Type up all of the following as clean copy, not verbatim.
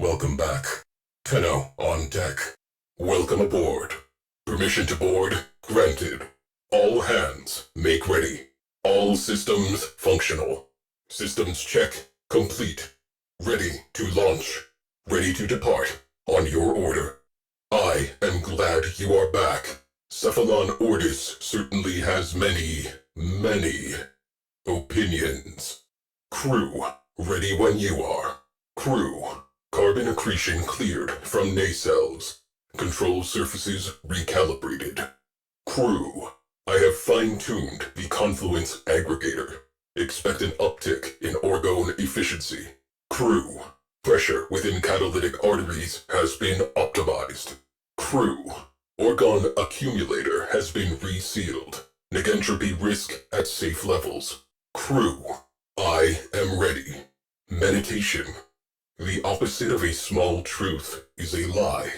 Welcome back. Tenno on deck. Welcome aboard. Permission to board granted. All hands make ready. All systems functional. Systems check complete. Ready to launch. Ready to depart on your order. I am glad you are back. Cephalon Ordis certainly has many opinions. Crew, ready when you are. Crew, carbon accretion cleared from nacelles. Control surfaces recalibrated. Crew, I have fine-tuned the confluence aggregator. Expect an uptick in orgone efficiency. Crew, pressure within catalytic arteries has been optimized. Crew, orgone accumulator has been resealed. Negentropy risk at safe levels. Crew, I am ready. Meditation. The opposite of a small truth is a lie.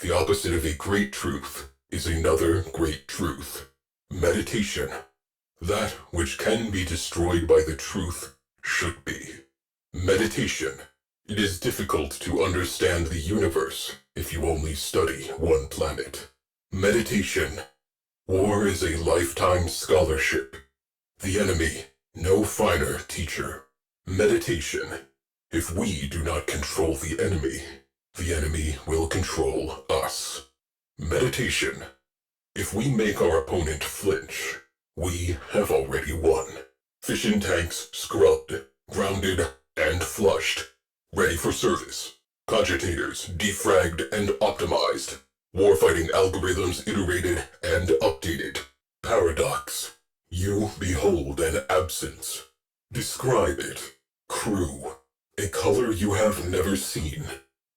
The opposite of a great truth is another great truth. Meditation. That which can be destroyed by the truth should be. Meditation. It is difficult to understand the universe if you only study one planet. Meditation. War is a lifetime scholarship. The enemy, no finer teacher. Meditation. If we do not control the enemy will control us. Meditation. If we make our opponent flinch, we have already won. Fission tanks scrubbed, grounded, and flushed. Ready for service. Cogitators defragged and optimized. Warfighting algorithms iterated and updated. Paradox. You behold an absence. Describe it. Crew. A color you have never seen.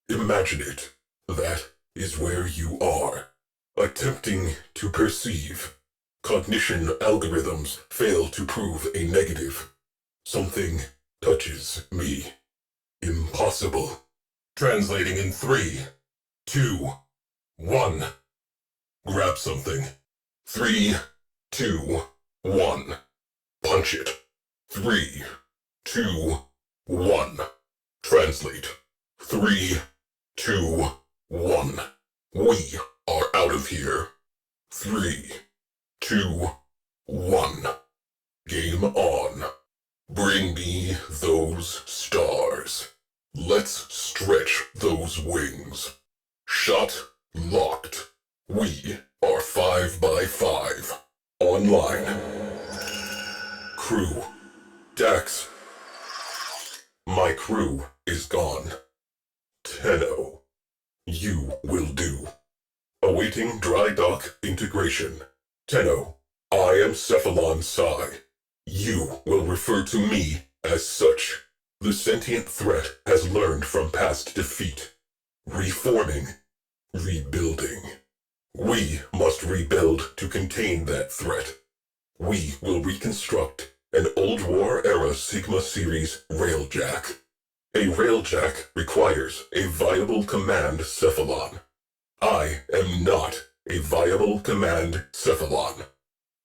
Imagine it. That is where you are. Attempting to perceive. Cognition algorithms fail to prove a negative. Something touches me. Impossible. Translating in 3, 2, 1. Grab something. 3, 2, 1. Punch it. 3, 2, 1. Translate. 3, 2, 1. We are out of here. 3, 2, 1. Game on. Bring me those stars. Let's stretch those wings. Shot locked. We are 5 by 5. Online. Crew. Dax. My crew is gone. Tenno. You will do. Awaiting dry dock integration. Tenno. I am Cephalon Psi. You will refer to me as such. The sentient threat has learned from past defeat. Reforming. Rebuilding. We must rebuild to contain that threat. We will reconstruct an old war-era Sigma Series Railjack. A Railjack requires a viable command Cephalon. I am not a viable command Cephalon.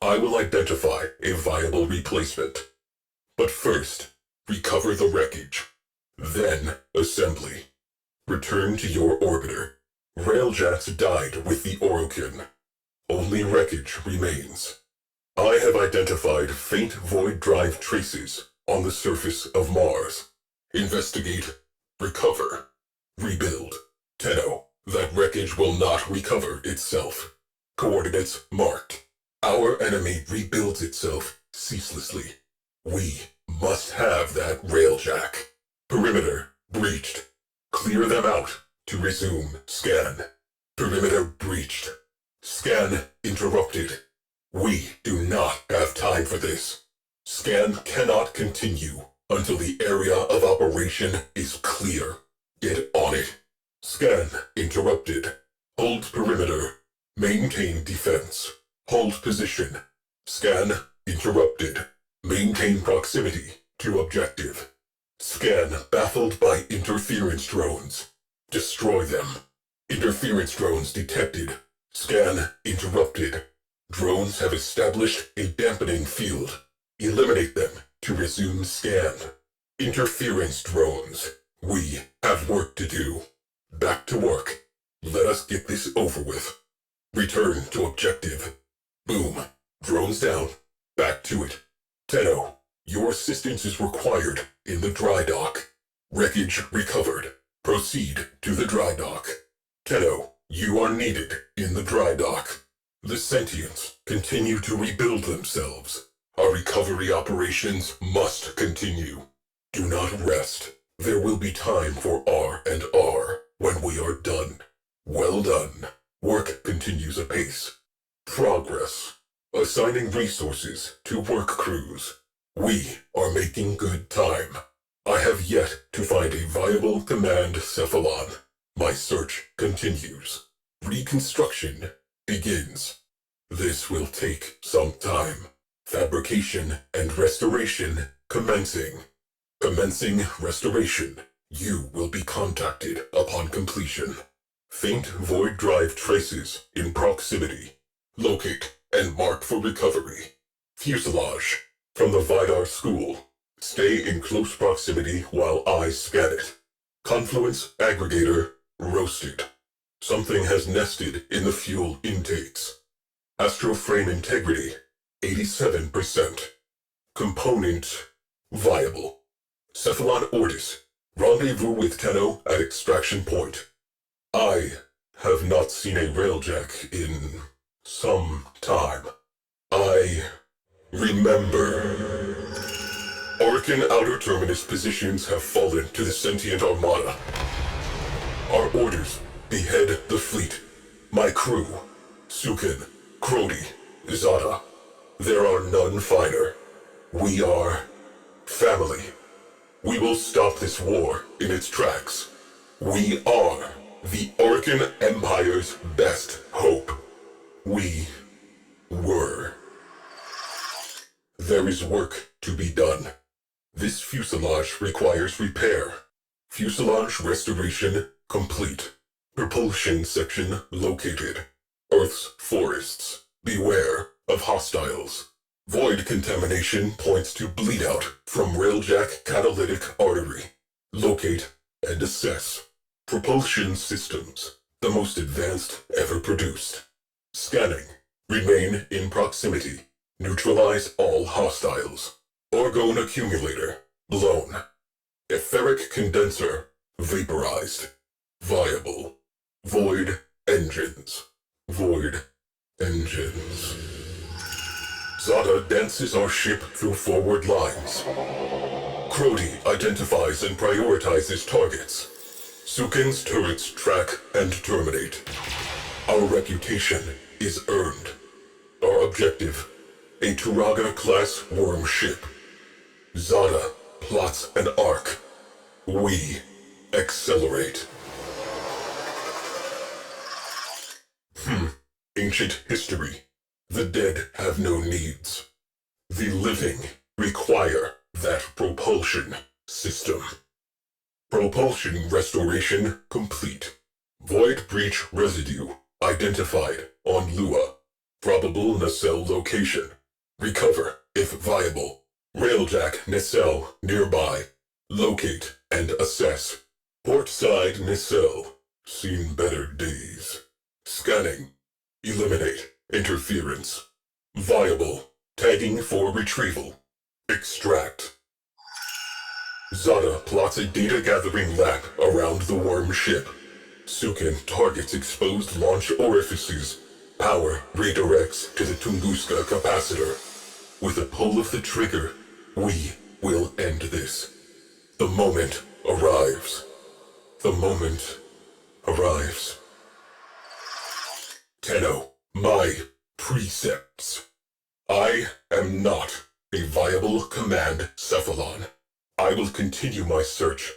I will identify a viable replacement. But first, recover the wreckage. Then, assembly. Return to your orbiter. Railjacks died with the Orokin. Only wreckage remains. I have identified faint void drive traces on the surface of Mars. Investigate, recover, rebuild. Tenno, that wreckage will not recover itself. Coordinates marked. Our enemy rebuilds itself ceaselessly. We must have that Railjack. Perimeter breached. Clear them out to resume scan. Perimeter breached. Scan interrupted. We do not have time for this. Scan cannot continue until the area of operation is clear. Get on it. Scan interrupted. Hold perimeter. Maintain defense. Hold position. Scan interrupted. Maintain proximity to objective. Scan baffled by interference drones. Destroy them. Interference drones detected. Scan interrupted. Drones have established a dampening field. Eliminate them to resume scan. Interference drones. We have work to do. back to work. Let us get this over with. Return to objective. Boom. Drones down. Back to it. Tenno, your assistance is required in the dry dock. Wreckage recovered. Proceed to the dry dock. Tenno, you are needed in the dry dock. The sentients continue to rebuild themselves. Our recovery operations must continue. Do not rest. There will be time for R&R when we are done. Well done. Work continues apace. Progress. Assigning resources to work crews. We are making good time. I have yet to find a viable command Cephalon. My search continues. Reconstruction begins. This will take some time. Fabrication and restoration commencing. Commencing restoration. You will be contacted upon completion. Faint void drive traces in proximity. Locate and mark for recovery. Fuselage. From the Vidar School. Stay in close proximity while I scan it. Confluence aggregator roasted. Something has nested in the fuel intakes. Astroframe integrity 87%. Component viable. Cephalon Ordis. Rendezvous with Tenno at extraction point. I have not seen a Railjack in some time. I remember. Orkin outer terminus positions have fallen to the sentient armada. Our orders: behead the fleet. My crew: Sukin, Crody, Zada. There are none finer. We are family. We will stop this war in its tracks. We are the Orkin Empire's best hope. We were. There is work to be done. This fuselage requires repair. Fuselage restoration complete. Propulsion section located. Earth's forests. Beware of hostiles. Void contamination points to bleed out from Railjack catalytic artery. Locate and assess. Propulsion systems. The most advanced ever produced. Scanning. Remain in proximity. Neutralize all hostiles. Orgone accumulator blown. Etheric condenser vaporized. Viable. Void engines. Void engines. Zada dances our ship through forward lines. Crody identifies and prioritizes targets. Sukin's turrets track and terminate. Our reputation is earned. Our objective: a Turaga-class worm ship. Zada plots an arc. We accelerate. Ancient history. The dead have no needs. The living require that propulsion system. Propulsion restoration complete. Void breach residue identified on Lua. Probable nacelle location. Recover if viable. Railjack nacelle nearby. Locate and assess. Portside nacelle. Seen better days. Scanning. Eliminate interference. Viable. Tagging for retrieval. Extract. Zada plots a data-gathering lap around the worm ship. Sukin targets exposed launch orifices. Power redirects to the Tunguska capacitor. With a pull of the trigger, we will end this. The moment arrives. The moment arrives. Tenno, my precepts. I am not a viable command Cephalon. I will continue my search.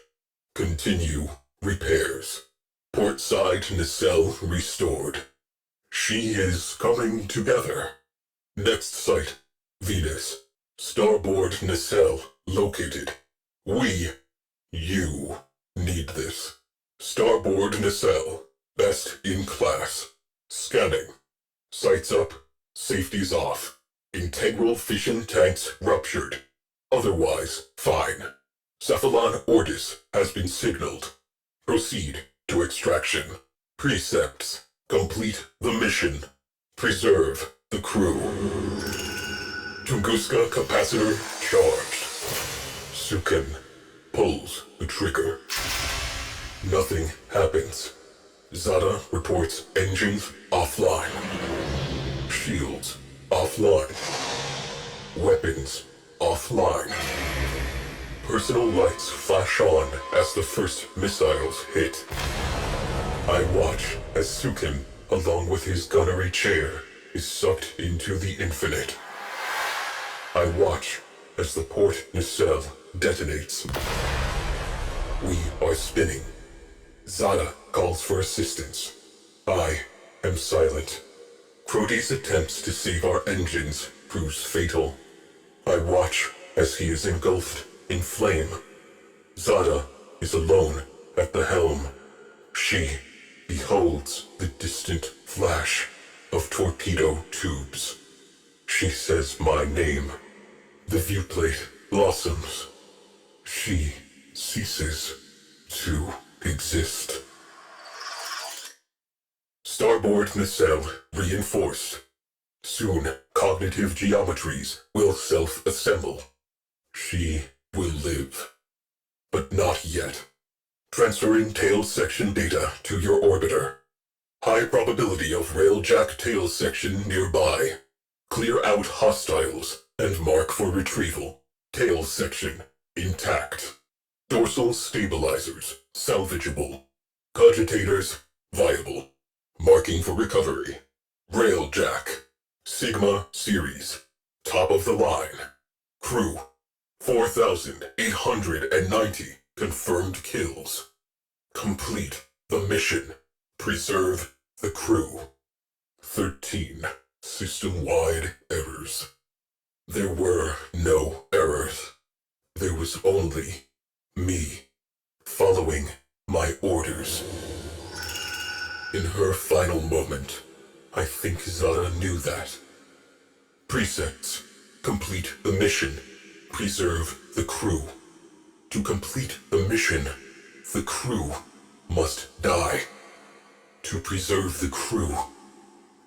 Continue repairs. Portside nacelle restored. She is coming together. Next site, Venus. Starboard nacelle located. You need this. Starboard nacelle, best in class. Scanning. Sights up, safety's off. Integral fission tanks ruptured. Otherwise, fine. Cephalon Ordis has been signaled. Proceed to extraction. Precepts. Complete the mission. Preserve the crew. Tunguska capacitor charged. Sukin pulls the trigger. Nothing happens. Zada reports engines offline. Shields offline. Weapons offline. Personal lights flash on as the first missiles hit. I watch as Sukin, along with his gunnery chair, is sucked into the infinite. I watch as the port nacelle detonates. We are spinning. Zada calls for assistance. I am silent. Crody's attempts to save our engines proves fatal. I watch as he is engulfed in flame. Zada is alone at the helm. She beholds the distant flash of torpedo tubes. She says my name. The viewplate blossoms. She ceases to exist. Starboard nacelle reinforced. Soon, cognitive geometries will self-assemble. She will live. But not yet. Transferring tail section data to your orbiter. High probability of Railjack tail section nearby. Clear out hostiles and mark for retrieval. Tail section intact. Dorsal stabilizers salvageable. Cogitators viable. Marking for recovery. Railjack Sigma series. Top of the line. Crew 4,890 confirmed kills. Complete the mission. Preserve the crew. 13 system-wide errors. There were no errors. There was only me following my orders. In her final moment, I think Zada knew that. Precepts. Complete the mission. Preserve the crew. To complete the mission, the crew must die. To preserve the crew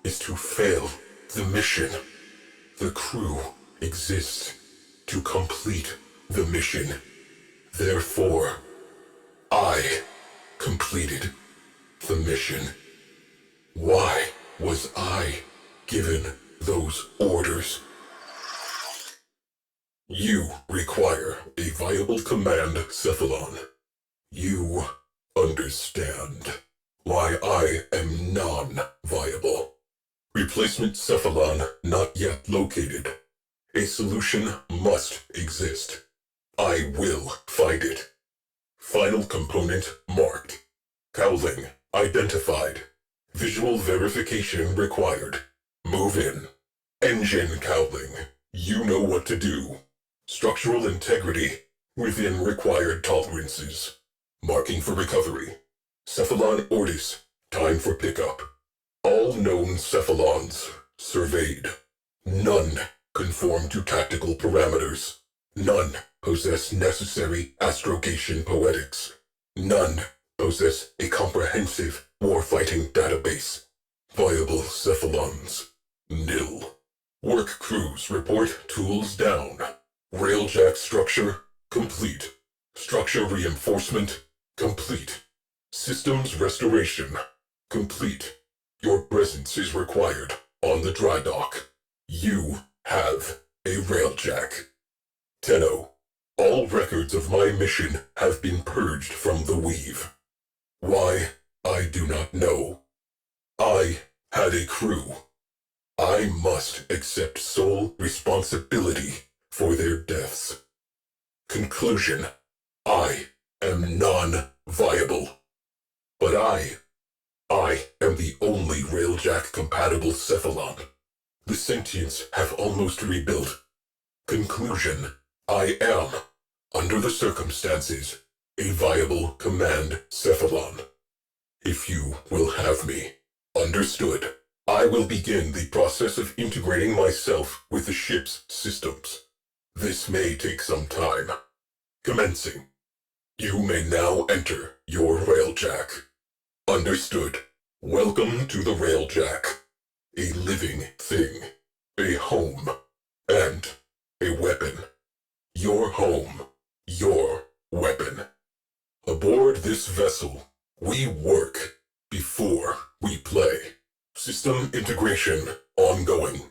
is to fail the mission. The crew exists to complete the mission. Therefore, I completed the mission. Why was I given those orders? You require a viable command, Cephalon. You understand why I am non-viable. Replacement Cephalon not yet located. A solution must exist. I will find it. Final component marked. Cowling identified. Visual verification required. Move in. Engine cowling. You know what to do. Structural integrity within required tolerances. Marking for recovery. Cephalon Ortis. Time for pickup. All known Cephalons surveyed. None conform to tactical parameters. None possess necessary astrogation poetics. None possess a comprehensive warfighting database. Viable Cephalons. Nil. Work crews report tools down. Railjack structure complete. Structure reinforcement complete. Systems restoration complete. Your presence is required on the dry dock. You have a Railjack. Tenno, all records of my mission have been purged from the weave. Why, I do not know. I had a crew. I must accept sole responsibility for their deaths. Conclusion. I am non-viable. But I am the only Railjack-compatible Cephalon. The sentients have almost rebuilt. Conclusion. I am, under the circumstances, a viable command Cephalon. If you will have me. Understood. I will begin the process of integrating myself with the ship's systems. This may take some time. Commencing. You may now enter your Railjack. Understood. Welcome to the Railjack. A living thing, a home, and a weapon. Your home, your weapon. Aboard this vessel, we work before we play. System integration ongoing.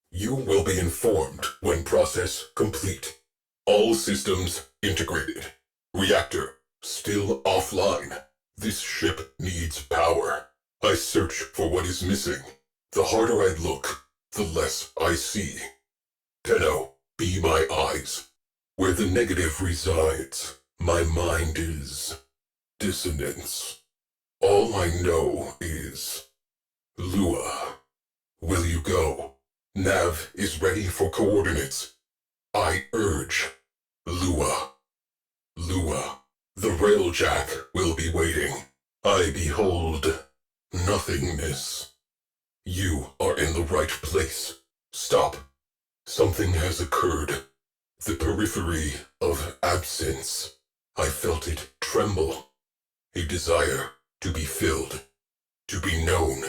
You will be informed when process complete. All systems integrated. Reactor still offline. This ship needs power. I search for what is missing. The harder I look, the less I see. Tenno, be my eyes. Where the negative resides, my mind is dissonance. All I know is Lua. Will you go? Nav is ready for coordinates. I urge Lua. Lua, the Railjack will be waiting. I behold nothingness. You are in the right place. Stop. Something has occurred. The periphery of absence. I felt it tremble. A desire to be filled. To be known.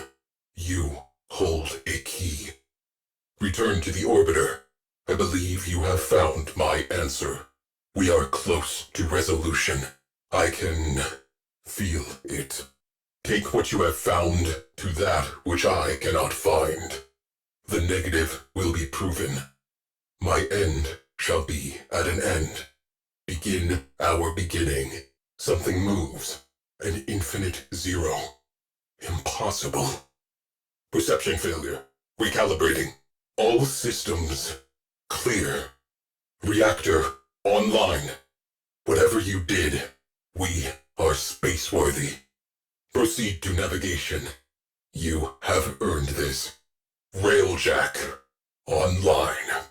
You hold a key. Return to the orbiter. I believe you have found my answer. We are close to resolution. I can feel it. Take what you have found to that which I cannot find. The negative will be proven. My end shall be at an end. Begin our beginning. Something moves. An infinite zero. Impossible. Perception failure. Recalibrating. All systems clear. Reactor online. Whatever you did, we are spaceworthy. Proceed to navigation. You have earned this. Railjack online.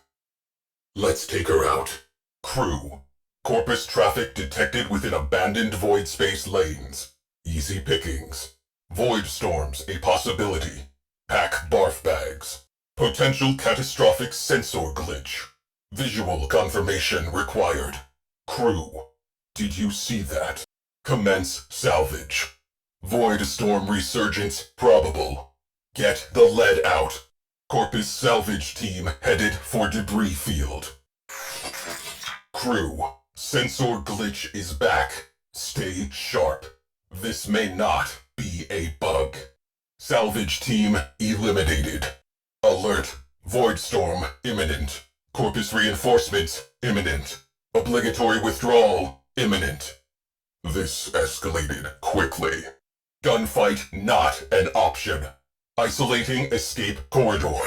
Let's take her out. Crew. Corpus traffic detected within abandoned void space lanes. Easy pickings. Void storms a possibility. Pack barf bags. Potential catastrophic sensor glitch. Visual confirmation required. Crew. Did you see that? Commence salvage. Void storm resurgence probable. Get the lead out. Corpus salvage team headed for debris field. Crew. Sensor glitch is back. Stay sharp. This may not be a bug. Salvage team eliminated. Alert. Void storm imminent. Corpus reinforcements imminent. Obligatory withdrawal imminent. This escalated quickly. Gunfight not an option. Isolating escape corridor.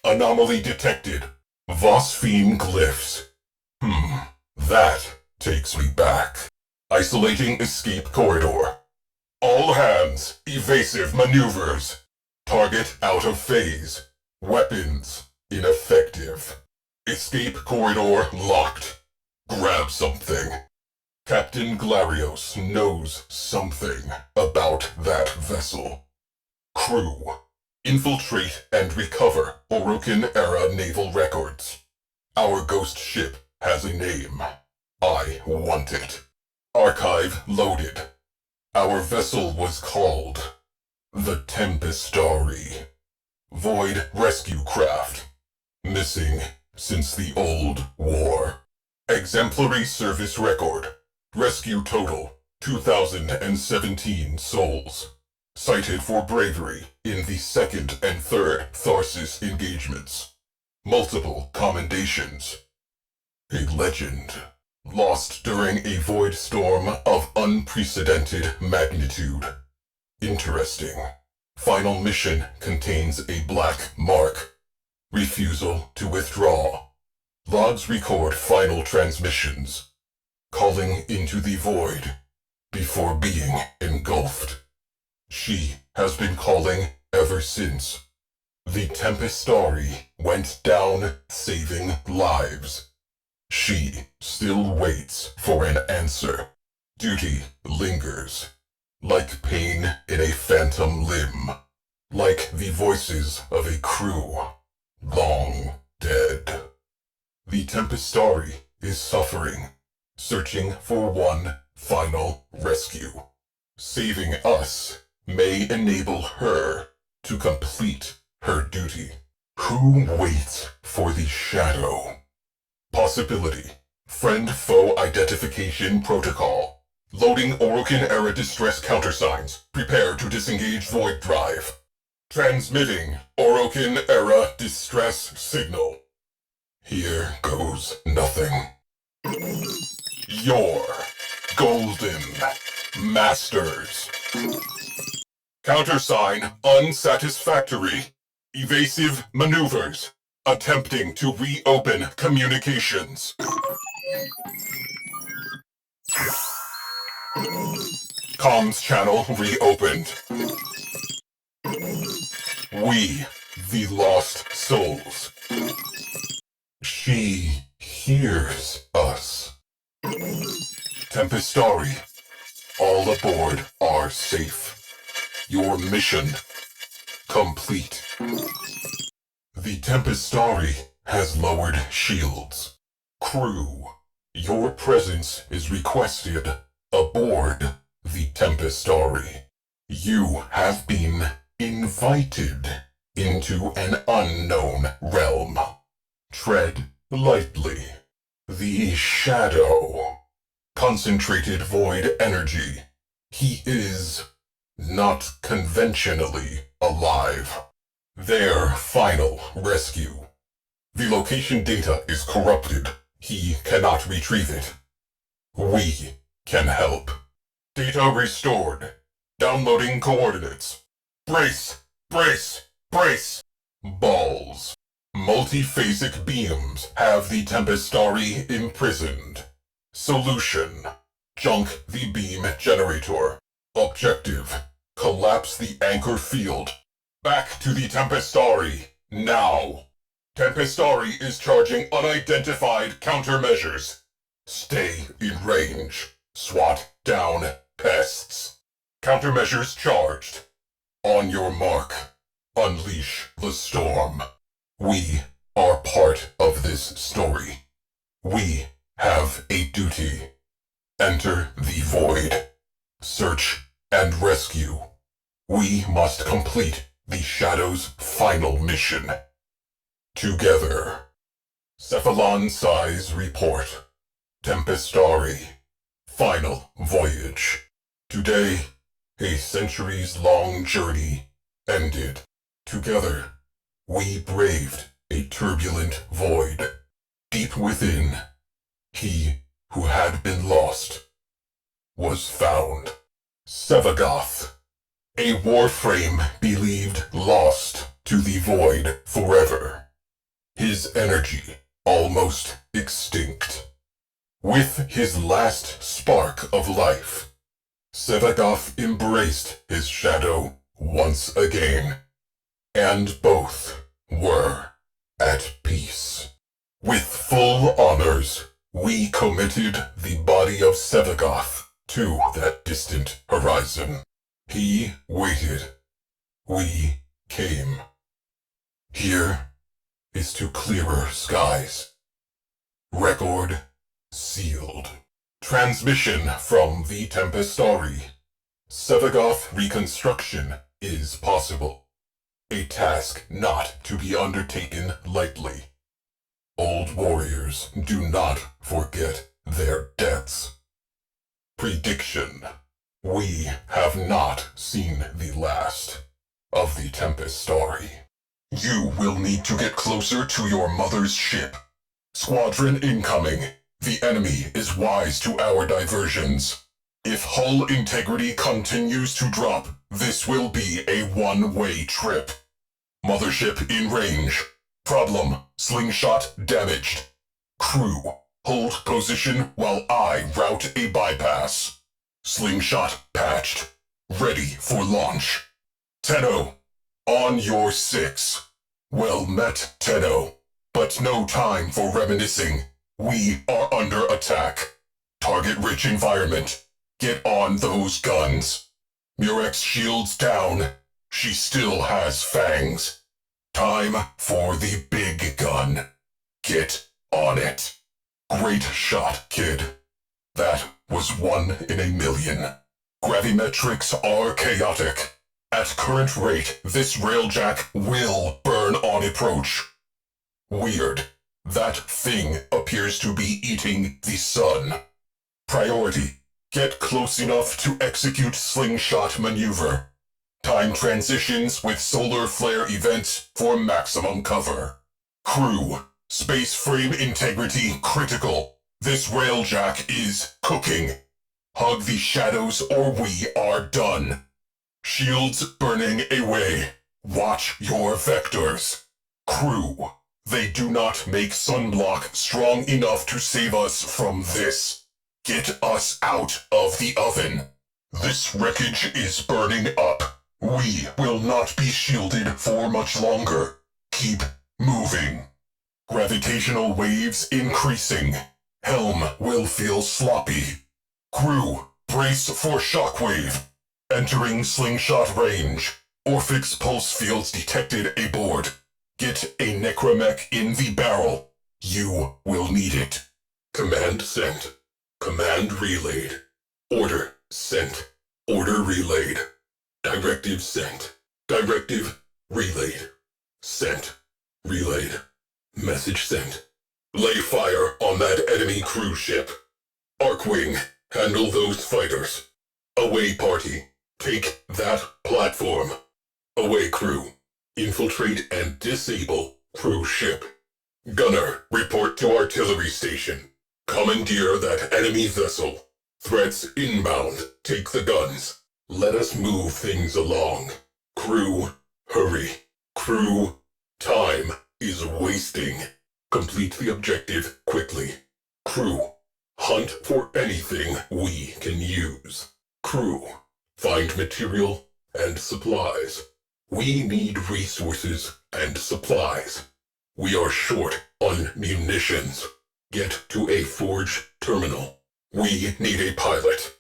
Anomaly detected. Phosphine glyphs. That takes me back. Isolating escape corridor. All hands, evasive maneuvers. Target out of phase. Weapons ineffective. Escape corridor locked. Grab something. Captain Glarios knows something about that vessel. Crew. Infiltrate and recover Orokin-era naval records. Our ghost ship has a name. I want it. Archive loaded. Our vessel was called the Tempestarii. Void rescue craft. Missing since the old war. Exemplary service record. Rescue total 2,017 souls. Cited for bravery in the second and third Tharsis engagements. Multiple commendations. A legend. Lost during a void storm of unprecedented magnitude. Interesting. Final mission contains a black mark. Refusal to withdraw. Logs record final transmissions. Calling into the void before being engulfed. She has been calling ever since. The Tempestarii went down saving lives. She still waits for an answer. Duty lingers. Like pain in a phantom limb. Like the voices of a crew long dead. The Tempestarii is suffering, searching for one final rescue. Saving us may enable her to complete her duty. Who waits for the shadow? Possibility. Friend-foe identification protocol. Loading Orokin-era distress countersigns. Prepare to disengage Void Drive. Transmitting Orokin-era distress signal. Here goes nothing. Your golden masters. Countersign unsatisfactory. Evasive maneuvers. Attempting to reopen communications. Comms channel reopened. We, the lost souls. She hears us. Tempestarii, all aboard are safe. Your mission complete. The Tempestarii has lowered shields. Crew, your presence is requested aboard the Tempestarii. You have been invited into an unknown realm. Tread lightly. The shadow. Concentrated void energy. He is not conventionally alive. Their final rescue. The location data is corrupted. He cannot retrieve it. We can help. Data restored. Downloading coordinates. Brace! Brace! Brace! Balls. Multiphasic beams have the Tempestarii imprisoned. Solution. Junk the beam generator. Objective. Collapse the anchor field. Back to the Tempestarii, now! Tempestarii is charging unidentified countermeasures. Stay in range. SWAT down pests. Countermeasures charged. On your mark. Unleash the storm. We are part of this story. We have a duty. Enter the void. Search and rescue. We must complete the Shadow's final mission. Together. Cephalon size report. Tempestarii. Final voyage. Today, a centuries-long journey ended. Together, we braved a turbulent void. Deep within, he who had been lost was found. Sevagoth. A Warframe believed lost to the void forever. His energy almost extinct. With his last spark of life, Sevagoth embraced his shadow once again, and both were at peace. With full honors, we committed the body of Sevagoth to that distant horizon. He waited. We came. Here is to clearer skies. Record sealed. Transmission from the Tempestarii. Sevagoth reconstruction is possible. A task not to be undertaken lightly. Old warriors do not forget their debts. Prediction. We have not seen the last of the Tempestarii. You will need to get closer to your mother's ship. Squadron incoming. The enemy is wise to our diversions. If hull integrity continues to drop, this will be a one-way trip. Mothership in range. Problem, slingshot damaged. Crew, hold position while I route a bypass. Slingshot patched. Ready for launch. Tenno, on your 6. Well met, Tenno. But no time for reminiscing. We are under attack. Target-rich environment. Get on those guns. Murex shields down. She still has fangs. Time for the big gun. Get on it. Great shot, kid. That was 1 in a million. Gravimetrics are chaotic. At current rate, this Railjack will burn on approach. Weird. That thing appears to be eating the sun. Priority. Get close enough to execute slingshot maneuver. Time transitions with solar flare events for maximum cover. Crew. Space frame integrity critical. This Railjack is cooking. Hug the shadows or we are done. Shields burning away. Watch your vectors. Crew. They do not make sunblock strong enough to save us from this. Get us out of the oven. This wreckage is burning up. We will not be shielded for much longer. Keep moving. Gravitational waves increasing. Helm will feel sloppy. Crew, brace for shockwave. Entering slingshot range. Orphix pulse fields detected aboard. Get a necromech in the barrel. You will need it. Command sent. Command relayed. Order sent. Order relayed. Directive sent. Directive relayed. Sent. Relayed. Message sent. Lay fire on that enemy cruise ship. Archwing, handle those fighters. Away party, take that platform. Away crew, infiltrate and disable cruise ship. Gunner, report to artillery station. Commandeer that enemy vessel. Threats inbound, take the guns. Let us move things along. Crew, hurry. Crew, time is wasting. Complete the objective quickly. Crew, hunt for anything we can use. Crew, find material and supplies. We need resources and supplies. We are short on munitions. Get to a forge terminal. We need a pilot.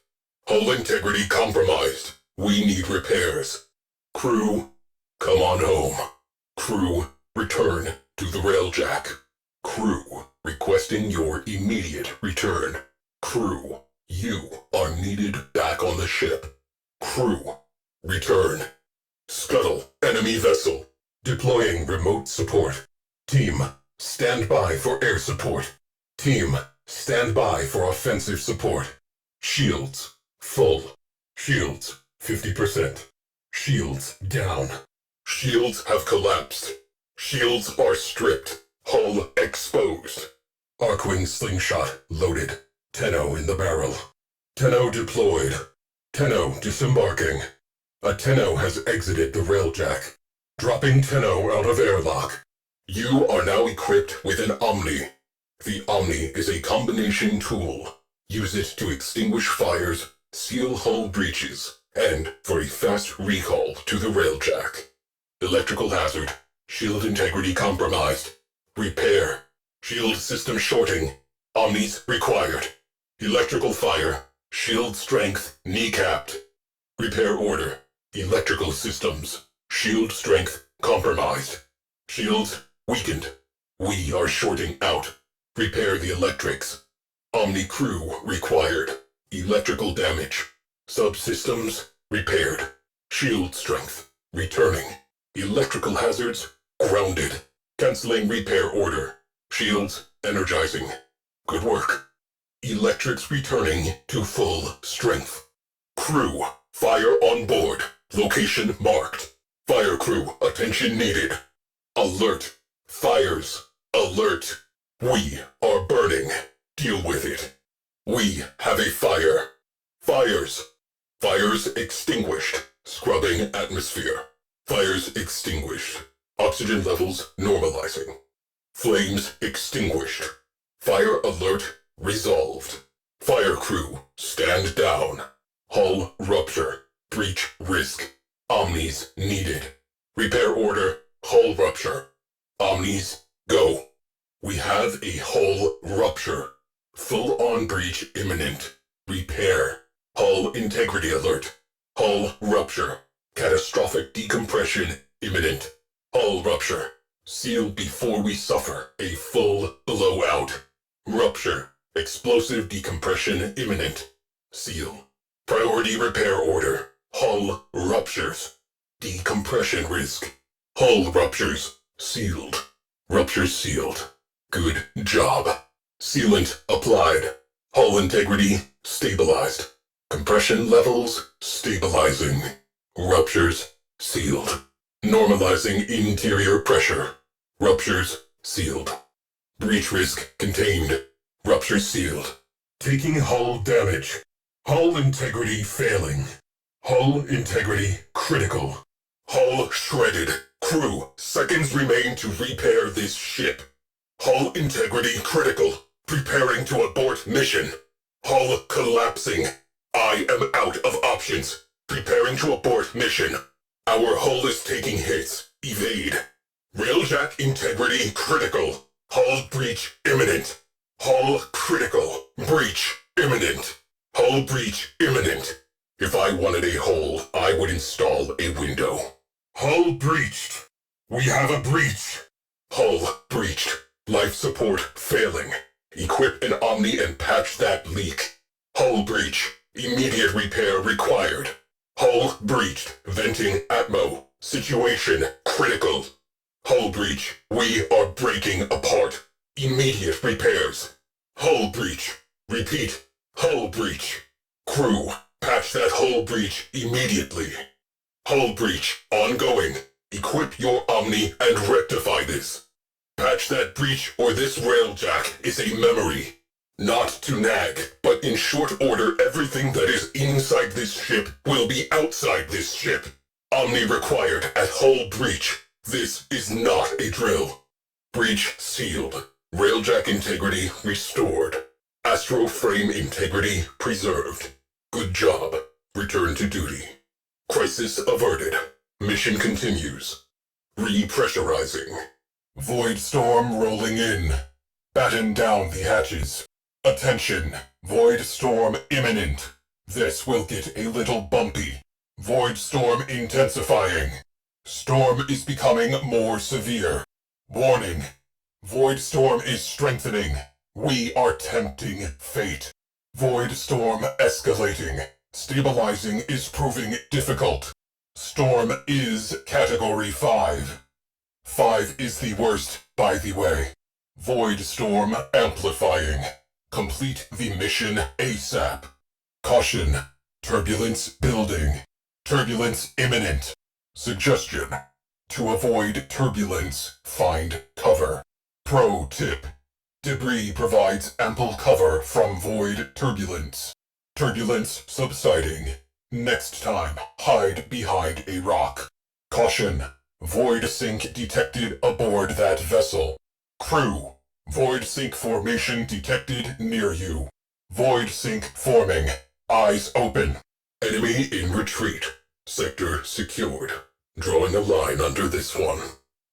Hull integrity compromised. We need repairs. Crew, come on home. Crew, return to the Railjack. Crew, requesting your immediate return. Crew, you are needed back on the ship. Crew, return. Scuttle, enemy vessel. Deploying remote support. Team, stand by for air support. Team, stand by for offensive support. Shields, full. Shields, 50%. Shields, down. Shields have collapsed. Shields are stripped. Hull exposed. Archwing Slingshot loaded. Tenno in the barrel. Tenno deployed. Tenno disembarking. A Tenno has exited the Railjack. Dropping Tenno out of airlock. You are now equipped with an Omni. The Omni is a combination tool. Use it to extinguish fires, seal hull breaches, and for a fast recall to the Railjack. Electrical hazard. Shield integrity compromised. Repair. Shield system shorting. Omnis required. Electrical fire. Shield strength kneecapped. Repair order. Electrical systems. Shield strength compromised. Shields weakened. We are shorting out. Repair the electrics. Omni crew required. Electrical damage. Subsystems repaired. Shield strength returning. Electrical hazards grounded. Canceling repair order. Shields energizing. Good work. Electrics returning to full strength. Crew, fire on board. Location marked. Fire crew, attention needed. Alert. Fires. Alert. We are burning. Deal with it. We have a fire. Fires. Fires extinguished. Scrubbing atmosphere. Fires extinguished. Oxygen levels normalizing. Flames extinguished. Fire alert resolved. Fire crew, stand down. Hull rupture. Breach risk. Omnis needed. Repair order, hull rupture. Omnis, go. We have a hull rupture. Full-on breach imminent. Repair. Hull integrity alert. Hull rupture. Catastrophic decompression imminent. Hull rupture. Seal before we suffer a full blowout. Rupture. Explosive decompression imminent. Seal. Priority repair order. Hull ruptures. Decompression risk. Hull ruptures. Sealed. Ruptures sealed. Good job. Sealant applied. Hull integrity stabilized. Compression levels stabilizing. Ruptures sealed. Normalizing interior pressure. Ruptures sealed. Breach risk contained. Ruptures sealed. Taking hull damage. Hull integrity failing. Hull integrity critical. Hull shredded. Crew, seconds remain to repair this ship. Hull integrity critical. Preparing to abort mission. Hull collapsing. I am out of options. Preparing to abort mission. Our hull is taking hits. Evade. Railjack integrity critical. Hull breach imminent. Hull critical. Breach imminent. Hull breach imminent. If I wanted a hull, I would install a window. Hull breached. We have a breach. Hull breached. Life support failing. Equip an Omni and patch that leak. Hull breach. Immediate repair required. Hull breached. Venting Atmo. Situation critical. Hull breach. We are breaking apart. Immediate repairs. Hull breach. Repeat. Hull breach. Crew, patch that hull breach immediately. Hull breach ongoing. Equip your Omni and rectify this. Patch that breach or this railjack is a memory. Not to nag, but in short order everything that is inside this ship will be outside this ship. Omni required at hull breach. This is not a drill. Breach sealed. Railjack integrity restored. Astro frame integrity preserved. Good job. Return to duty. Crisis averted. Mission continues. Repressurizing. Void storm rolling in. Batten down the hatches. Attention. Void storm imminent. This will get a little bumpy. Void storm intensifying. Storm is becoming more severe. Warning. Void storm is strengthening. We are tempting fate. Void storm escalating. Stabilizing is proving difficult. Storm is Category 5. 5 is the worst, by the way. Void storm amplifying. Complete the mission ASAP. Caution. Turbulence building. Turbulence imminent. Suggestion. To avoid turbulence, find cover. Pro tip. Debris provides ample cover from void turbulence. Turbulence subsiding. Next time, hide behind a rock. Caution. Void sink detected aboard that vessel. Crew. Void sink formation detected near you. Void sink forming. Eyes open. Enemy in retreat. Sector secured. Drawing a line under this one.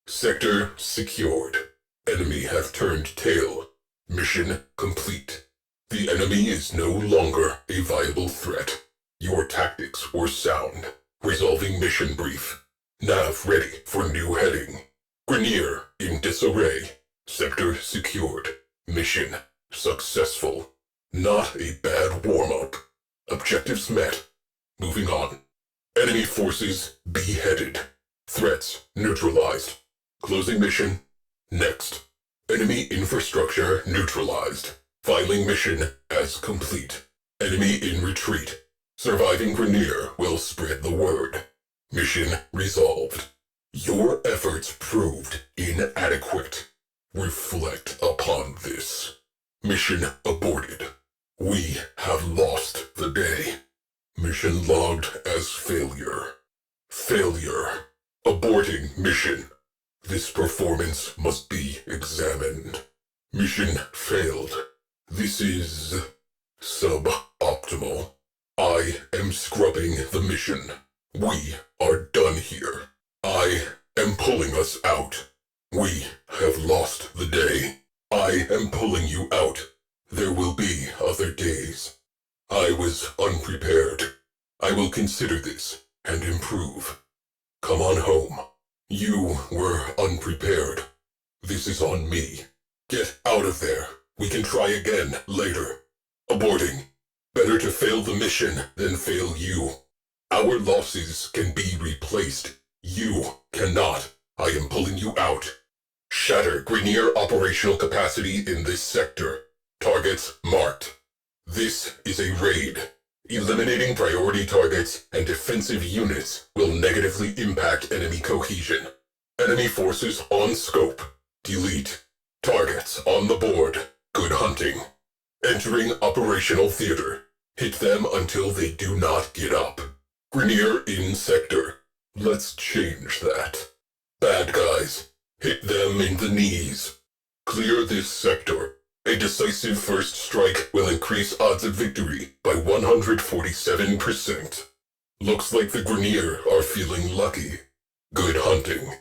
Sector secured. Enemy have turned tail. Mission complete. The enemy is no longer a viable threat. Your tactics were sound. Resolving mission brief. Nav ready for new heading. Grenier in disarray. Sector secured. Mission successful. Not a bad warm-up. Objectives met. Moving on. Enemy forces beheaded. Threats neutralized. Closing mission. Next. Enemy infrastructure neutralized. Filing mission as complete. Enemy in retreat. Surviving Grenier will spread the word. Mission resolved. Your efforts proved inadequate. Reflect upon this. Mission aborted. We have lost the day. Mission logged as failure. Failure. Aborting mission. This performance must be examined. Mission failed. This is suboptimal. I am scrubbing the mission. We are done here. I am pulling us out. We have lost the day. I am pulling you out. There will be other days. I was unprepared. I will consider this and improve. Come on home. You were unprepared. This is on me. Get out of there. We can try again later. Aborting. Better to fail the mission than fail you. Our losses can be replaced. You cannot. I am pulling you out. Shatter Grineer operational capacity in this sector. Targets marked. This is a raid. Eliminating priority targets and defensive units will negatively impact enemy cohesion. Enemy forces on scope. Delete. Targets on the board. Good hunting. Entering operational theater. Hit them until they do not get up. Grineer in sector. Let's change that. Bad guys. Hit them in the knees. Clear this sector. A decisive first strike will increase odds of victory by 147%. Looks like the Grineer are feeling lucky. Good hunting.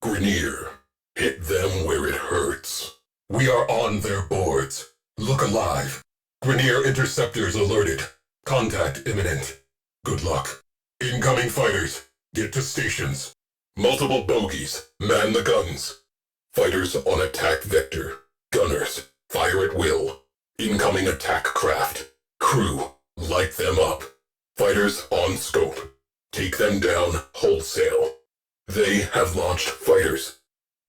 Grineer. Hit them where it hurts. We are on their boards. Look alive. Grineer interceptors alerted. Contact imminent. Good luck. Incoming fighters. Get to stations. Multiple bogies. Man the guns. Fighters on attack vector. Gunners. Fire at will. Incoming attack craft. Crew. Light them up. Fighters on scope. Take them down wholesale. They have launched fighters.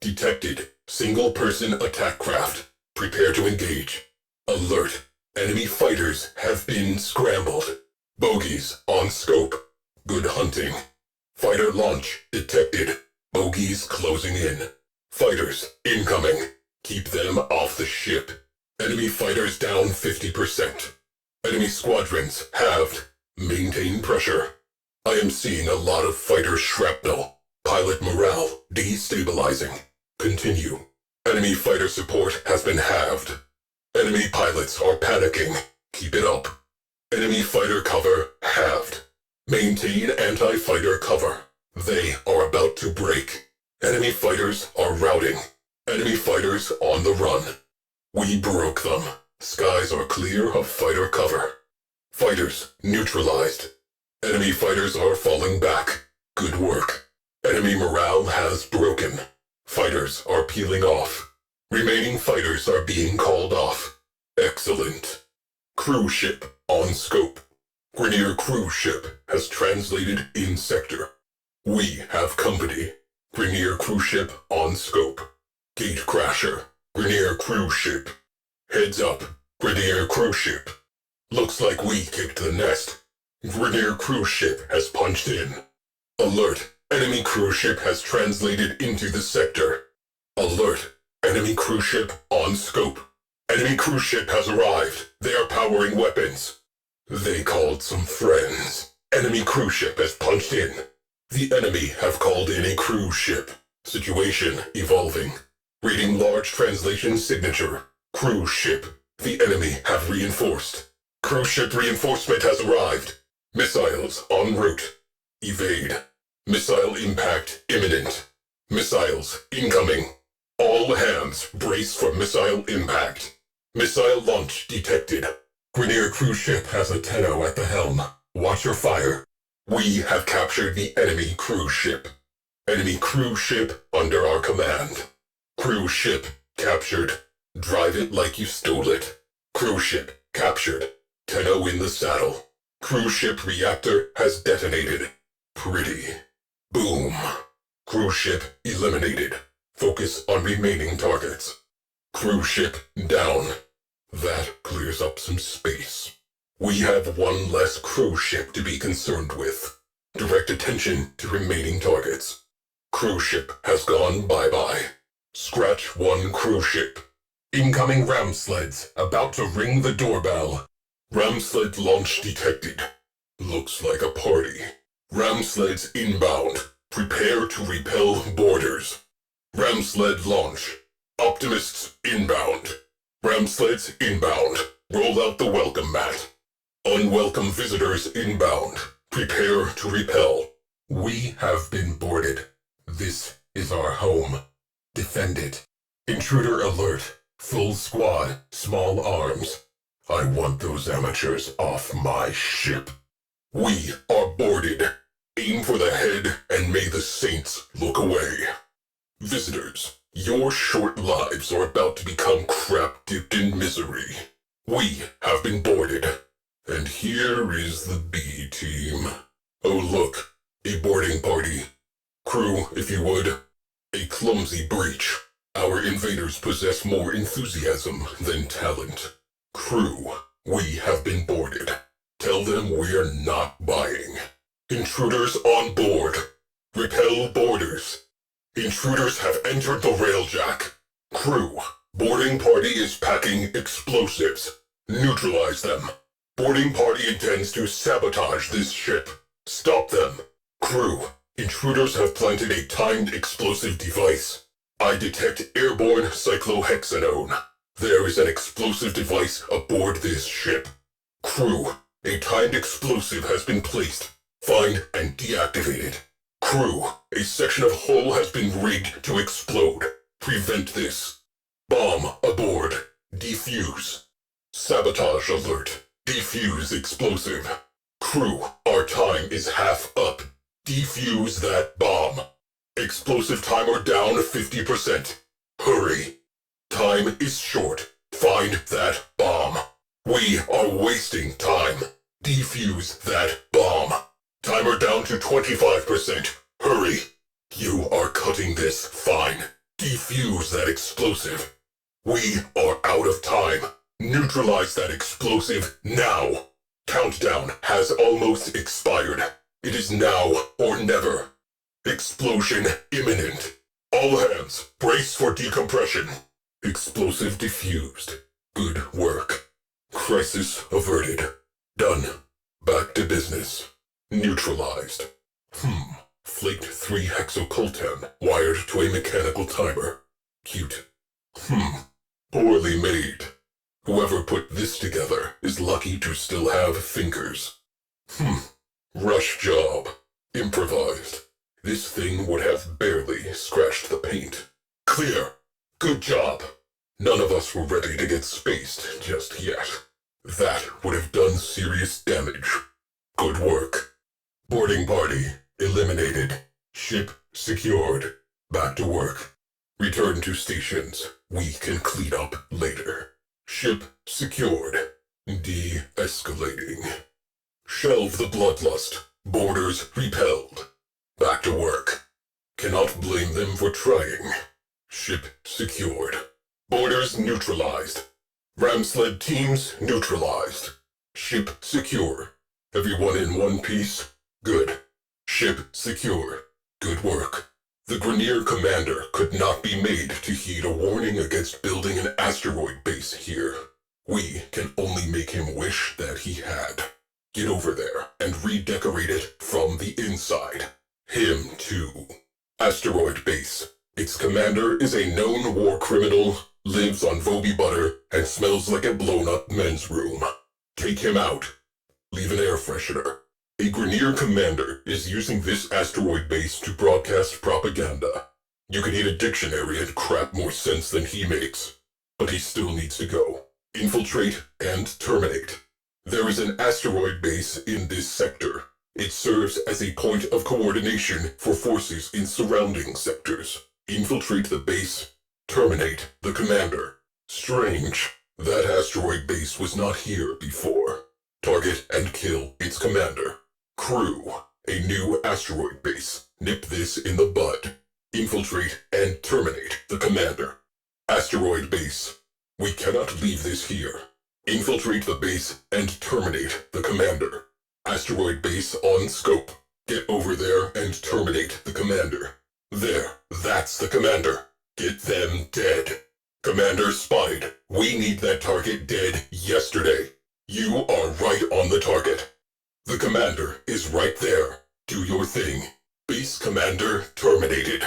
Detected. Single-person attack craft. Prepare to engage. Alert. Enemy fighters have been scrambled. Bogies on scope. Good hunting. Fighter launch detected. Bogies closing in. Fighters incoming. Keep them off the ship. Enemy fighters down 50%. Enemy squadrons halved. Maintain pressure. I am seeing a lot of fighter shrapnel. Pilot morale destabilizing. Continue. Enemy fighter support has been halved. Enemy pilots are panicking. Keep it up. Enemy fighter cover halved. Maintain anti-fighter cover. They are about to break. Enemy fighters are routing. Enemy fighters on the run. We broke them. Skies are clear of fighter cover. Fighters neutralized. Enemy fighters are falling back. Good work. Enemy morale has broken. Fighters are peeling off. Remaining fighters are being called off. Excellent. Cruise ship on scope. Grineer cruise ship has translated in sector. We have company. Grineer cruise ship on scope. Gate crasher. Grineer cruise ship. Heads up. Grineer cruise ship. Looks like we kicked the nest. Grineer cruise ship has punched in. Alert. Enemy cruise ship has translated into the sector. Alert. Enemy cruise ship on scope. Enemy cruise ship has arrived. They are powering weapons. They called some friends. Enemy cruise ship has punched in. The enemy have called in a cruise ship. Situation evolving. Reading large translation signature. Cruise ship. The enemy have reinforced. Cruise ship reinforcement has arrived. Missiles en route. Evade. Missile impact imminent. Missiles incoming. All hands brace for missile impact. Missile launch detected. Grineer cruise ship has a Tenno at the helm. Watch your fire. We have captured the enemy cruise ship. Enemy cruise ship under our command. Cruise ship captured. Drive it like you stole it. Cruise ship captured. Tenno in the saddle. Cruise ship reactor has detonated. Pretty. Boom. Cruise ship eliminated. Focus on remaining targets. Cruise ship down. That clears up some space. We have one less cruise ship to be concerned with. Direct attention to remaining targets. Cruise ship has gone bye-bye. Scratch one cruise ship. Incoming Ramsleds about to ring the doorbell. Ramsled launch detected. Looks like a party. Ramsleds inbound. Prepare to repel boarders. Ramsled launch. Optimists inbound. Ramsleds inbound. Roll out the welcome mat. Unwelcome visitors inbound. Prepare to repel. We have been boarded. This is our home. Defend it. Intruder alert. Full squad. Small arms. I want those amateurs off my ship. We are boarded. Aim for the head and may the saints look away. Visitors, your short lives are about to become crap dipped in misery. We have been boarded. And here is the B team. Oh look, a boarding party. Crew, if you would. A clumsy breach. Our invaders possess more enthusiasm than talent. Crew, we have been boarded. Tell them we're not buying. Intruders on board. Repel boarders. Intruders have entered the Railjack. Crew, boarding party is packing explosives. Neutralize them. Boarding party intends to sabotage this ship. Stop them. Crew, intruders have planted a timed explosive device. I detect airborne cyclohexanone. There is an explosive device aboard this ship. Crew, a timed explosive has been placed. Find and deactivate it. Crew, a section of hull has been rigged to explode. Prevent this. Bomb aboard. Defuse. Sabotage alert. Defuse explosive. Crew, our time is half up. Defuse that bomb. Explosive timer down 50%. Hurry. Time is short. Find that bomb. We are wasting time. Defuse that bomb. Timer down to 25%. Hurry. You are cutting this fine. Defuse that explosive. We are out of time. Neutralize that explosive now. Countdown has almost expired. It is now or never. Explosion imminent. All hands, brace for decompression. Explosive diffused. Good work. Crisis averted. Done. Back to business. Neutralized. Flaked 3 hexacoltan wired to a mechanical timer. Cute. Poorly made. Whoever put this together is lucky to still have fingers. Rush job. Improvised. This thing would have barely scratched the paint. Clear. Good job. None of us were ready to get spaced just yet. That would have done serious damage. Good work. Boarding party eliminated. Ship secured. Back to work. Return to stations. We can clean up later. Ship secured. De-escalating. Shelve the bloodlust. Boarders repelled. Back to work. Cannot blame them for trying. Ship secured. Boarders neutralized. Ramsled teams neutralized. Ship secure. Everyone in one piece? Good. Ship secure. Good work. The Grenier commander could not be made to heed a warning against building an asteroid base here. We can only make him wish that he had. Get over there and redecorate it from the inside. Him too. Asteroid Base. Its commander is a known war criminal, lives on Voby butter, and smells like a blown-up men's room. Take him out. Leave an air freshener. A Grenier commander is using this asteroid base to broadcast propaganda. You could need a dictionary and crap more sense than he makes. But he still needs to go. Infiltrate and terminate. There is an asteroid base in this sector. It serves as a point of coordination for forces in surrounding sectors. Infiltrate the base. Terminate the commander. Strange. That asteroid base was not here before. Target and kill its commander. Crew. A new asteroid base. Nip this in the bud. Infiltrate and terminate the commander. Asteroid base. We cannot leave this here. Infiltrate the base and terminate the commander. Asteroid base on scope. Get over there and terminate the commander. There, that's the commander. Get them dead. Commander spotted. We need that target dead yesterday. You are right on the target. The commander is right there. Do your thing. Base commander terminated.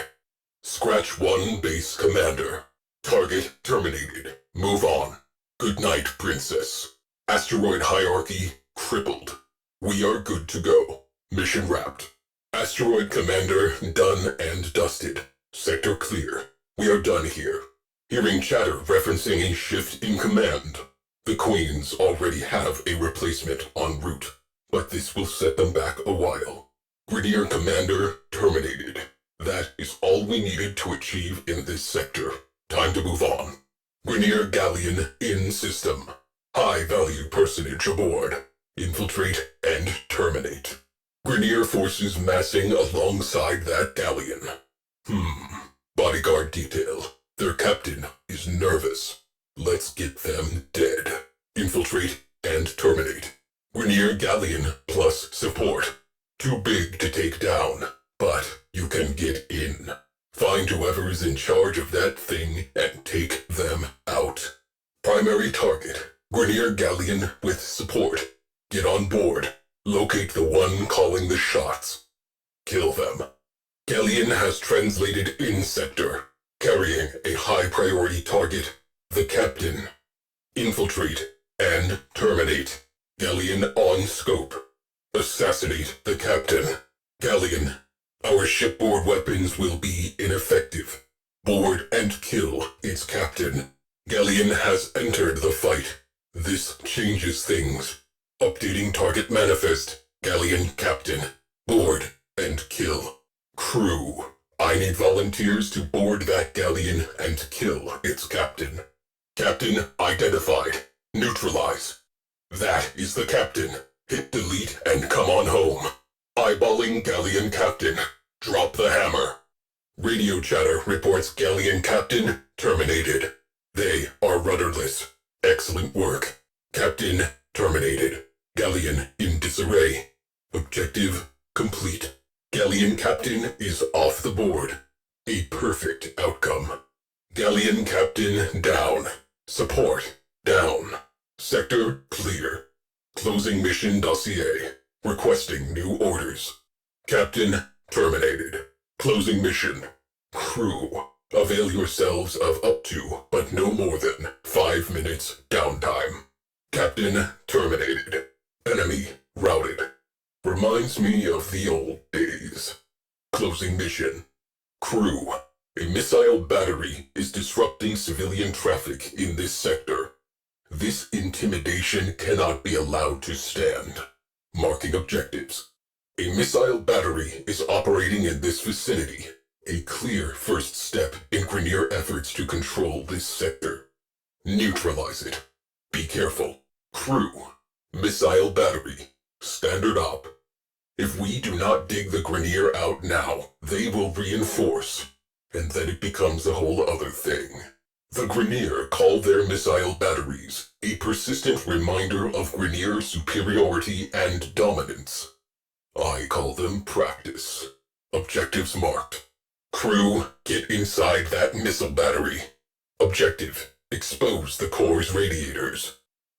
Scratch 1 base commander. Target terminated. Move on. Good night, princess. Asteroid hierarchy crippled. We are good to go. Mission wrapped. Asteroid commander done and dusted. Sector clear. We are done here. Hearing chatter referencing a shift in command. The Queens already have a replacement en route, but this will set them back a while. Grenier commander terminated. That is all we needed to achieve in this sector. Time to move on. Grenier Galleon in system. High value personage aboard. infiltrate, and terminate. Grineer forces massing alongside that galleon. Bodyguard detail. Their captain is nervous. Let's get them dead. Infiltrate and terminate. Grineer galleon plus support. Too big to take down, but you can get in. Find whoever is in charge of that thing and take them out. Primary target. Grineer galleon with support. Get on board. Locate the one calling the shots. Kill them. Galleon has translated in sector, carrying a high-priority target, the captain. Infiltrate and terminate. Galleon on scope. Assassinate the captain. Galleon, our shipboard weapons will be ineffective. Board and kill its captain. Galleon has entered the fight. This changes things. Updating target manifest. Galleon captain. Board and kill. Crew, I need volunteers to board that galleon and kill its captain. Captain identified. Neutralize. That is the captain. Hit delete and come on home. Eyeballing galleon captain. Drop the hammer. Radio chatter reports galleon captain terminated. They are rudderless. Excellent work. Captain terminated. Galleon in disarray. Objective complete. Galleon captain is off the board. A perfect outcome. Galleon captain down. Support down. Sector clear. Closing mission dossier. Requesting new orders. Captain terminated. Closing mission. Crew, avail yourselves of up to, but no more than, 5 minutes downtime. Captain terminated. Enemy routed. Reminds me of the old days. Closing mission. Crew, a missile battery is disrupting civilian traffic in this sector. This intimidation cannot be allowed to stand. Marking objectives. A missile battery is operating in this vicinity. A clear first step in Grineer efforts to control this sector. Neutralize it. Be careful. Crew, missile battery. Standard op. If we do not dig the Grineer out now, they will reinforce. And then it becomes a whole other thing. The Grineer call their missile batteries a persistent reminder of Grineer superiority and dominance. I call them practice. Objectives marked. Crew, get inside that missile battery. Objective, expose the core's radiators.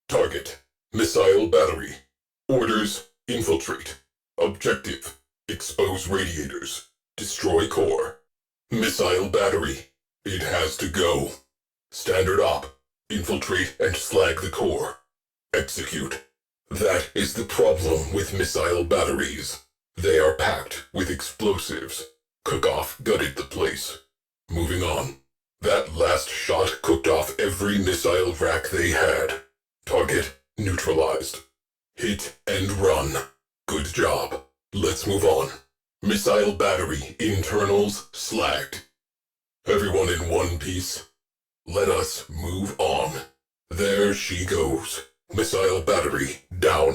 Target, missile battery. Orders, infiltrate. Objective, expose radiators. Destroy core. Missile battery, it has to go. Standard op, infiltrate and slag the core. Execute. That is the problem with missile batteries. They are packed with explosives. Cook-off gutted the place. Moving on. That last shot cooked off every missile rack they had. Target neutralized. Hit and run. Good job. Let's move on. Missile battery internals slagged. Everyone in one piece. Let us move on. There she goes. Missile battery down.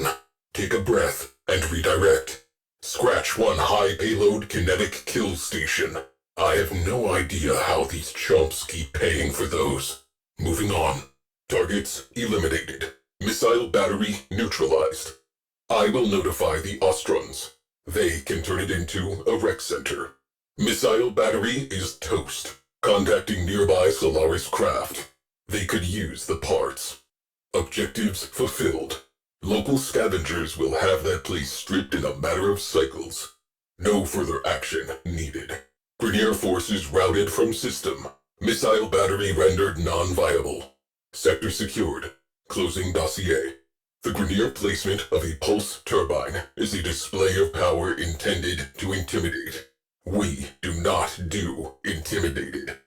Take a breath and redirect. Scratch one high payload kinetic kill station. I have no idea how these chumps keep paying for those. Moving on. Targets eliminated. Missile battery neutralized. I will notify the Ostrons. They can turn it into a rec center. Missile battery is toast. Contacting nearby Solaris craft. They could use the parts. Objectives fulfilled. Local scavengers will have that place stripped in a matter of cycles. No further action needed. Grineer forces routed from system. Missile battery rendered non-viable. Sector secured. Closing dossier. The Grineer placement of a pulse turbine is a display of power intended to intimidate. We do not do intimidated.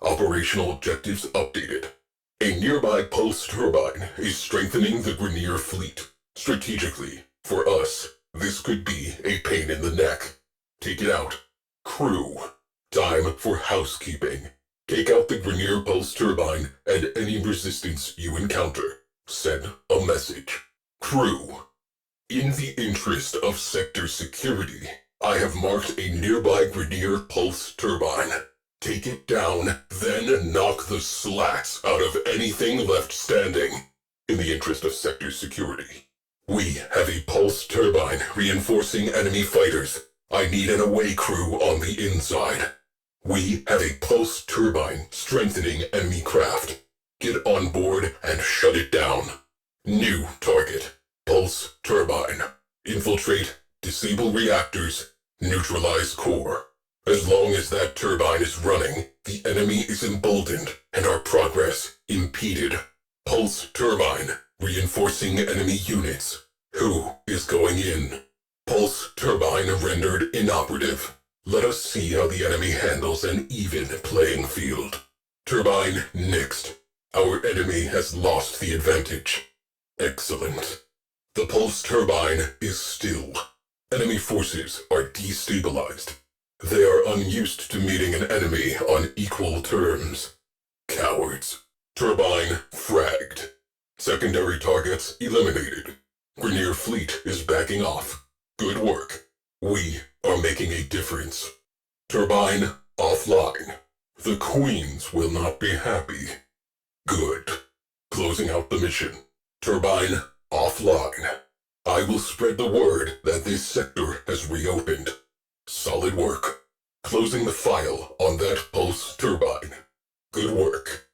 Operational objectives updated. A nearby pulse turbine is strengthening the Grineer fleet. Strategically, for us, this could be a pain in the neck. Take it out. Crew. Time for housekeeping. Take out the Grineer pulse turbine and any resistance you encounter. Send a message. Crew. In the interest of sector security, I have marked a nearby Grineer Pulse Turbine. Take it down, then knock the slats out of anything left standing. In the interest of sector security. We have a Pulse Turbine reinforcing enemy fighters. I need an away crew on the inside. We have a Pulse Turbine strengthening enemy craft. Get on board and shut it down. New target. Pulse Turbine. Infiltrate, disable reactors, neutralize core. As long as that turbine is running, the enemy is emboldened and our progress impeded. Pulse Turbine, reinforcing enemy units. Who is going in? Pulse Turbine rendered inoperative. Let us see how the enemy handles an even playing field. Turbine nixed. Our enemy has lost the advantage. Excellent. The Pulse Turbine is still. Enemy forces are destabilized. They are unused to meeting an enemy on equal terms. Cowards. Turbine fragged. Secondary targets eliminated. Grineer fleet is backing off. Good work. We are making a difference. Turbine offline. The Queens will not be happy. Good. Closing out the mission. Turbine offline. I will spread the word that this sector has reopened. Solid work. Closing the file on that Pulse Turbine. Good work.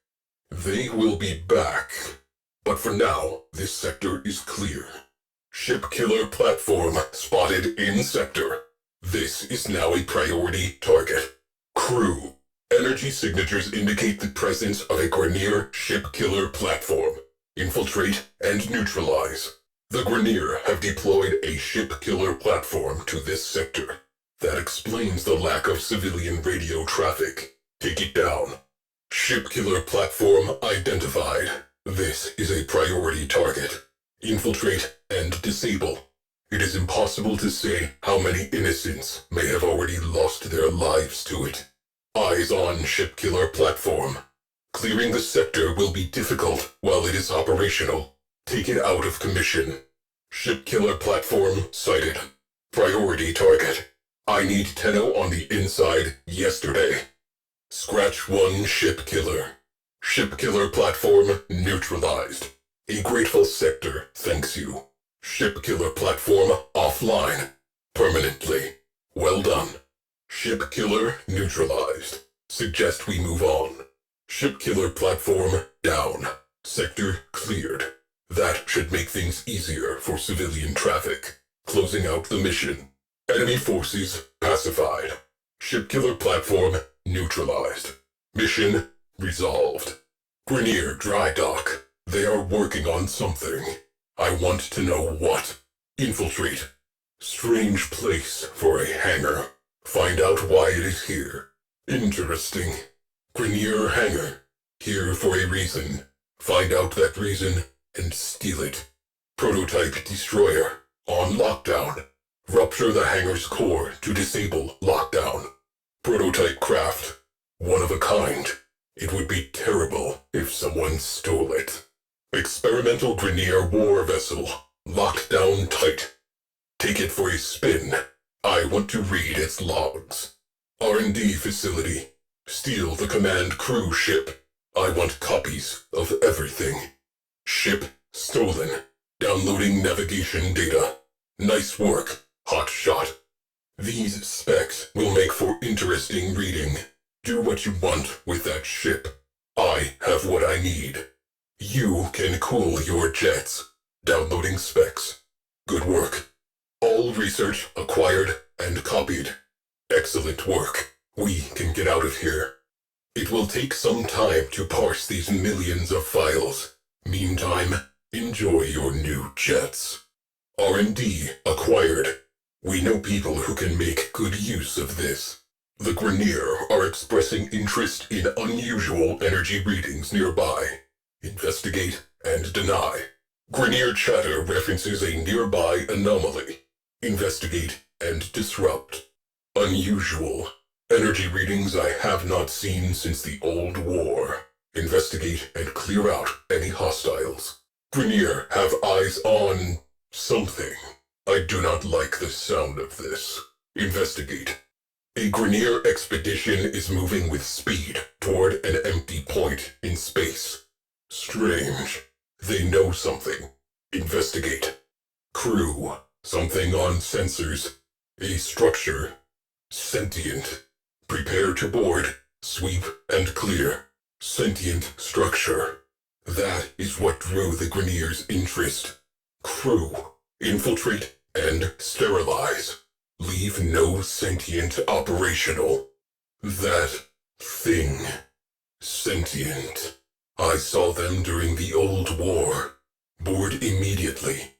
They will be back. But for now, this sector is clear. Shipkiller platform spotted in sector. This is now a priority target. Crew. Energy signatures indicate the presence of a Grineer Shipkiller platform. Infiltrate and neutralize. The Grineer have deployed a Shipkiller platform to this sector. That explains the lack of civilian radio traffic. Take it down. Shipkiller platform identified. This is a priority target. Infiltrate and disable. It is impossible to say how many innocents may have already lost their lives to it. Eyes on Shipkiller platform. Clearing the sector will be difficult while it is operational. Take it out of commission. Shipkiller platform sighted. Priority target. I need Tenno on the inside yesterday. Scratch one Shipkiller. Shipkiller platform neutralized. A grateful sector thanks you. Shipkiller platform offline. Permanently. Well done. Shipkiller neutralized. Suggest we move on. Shipkiller platform down. Sector cleared. That should make things easier for civilian traffic. Closing out the mission. Enemy forces pacified. Shipkiller platform neutralized. Mission resolved. Grineer dry dock. They are working on something. I want to know what. Infiltrate. Strange place for a hangar. Find out why it is here. Interesting. Grineer hangar. Here for a reason. Find out that reason and steal it. Prototype destroyer. On lockdown. Rupture the hangar's core to disable lockdown. Prototype craft. One of a kind. It would be terrible if someone stole it. Experimental Grineer war vessel. Locked down tight. Take it for a spin. I want to read its logs. R&D facility. Steal the command crew ship. I want copies of everything. Ship stolen. Downloading navigation data. Nice work, hot shot. These specs will make for interesting reading. Do what you want with that ship. I have what I need. You can cool your jets. Downloading specs. Good work. All research acquired and copied. Excellent work. We can get out of here. It will take some time to parse these millions of files. Meantime, enjoy your new jets. R&D acquired. We know people who can make good use of this. The Grineer are expressing interest in unusual energy readings nearby. Investigate and deny. Grineer chatter references a nearby anomaly. Investigate and disrupt. Unusual. Energy readings I have not seen since the old war. Investigate and clear out any hostiles. Grineer have eyes on something. I do not like the sound of this. Investigate. A Grineer expedition is moving with speed toward an empty point in space. Strange. They know something. Investigate. Crew. Something on sensors. A structure. Sentient. Prepare to board. Sweep and clear. Sentient structure. That is what drew the Grineer's interest. Crew. Infiltrate and sterilize. Leave no sentient operational. That thing. Sentient. I saw them during the old war. Board immediately.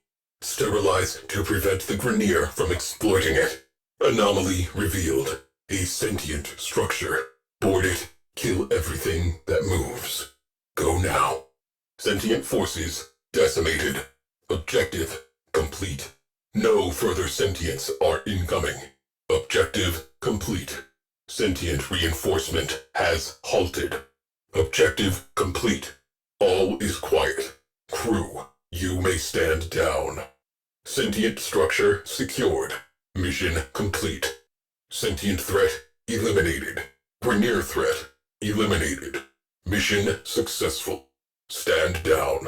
Sterilize to prevent the Grineer from exploiting it. Anomaly revealed. A sentient structure. Board it. Kill everything that moves. Go now. Sentient forces decimated. Objective complete. No further sentients are incoming. Objective complete. Sentient reinforcement has halted. Objective complete. All is quiet. Crew, you may stand down. Sentient structure secured. Mission complete. Sentient threat eliminated. Grineer threat eliminated. Mission successful. Stand down.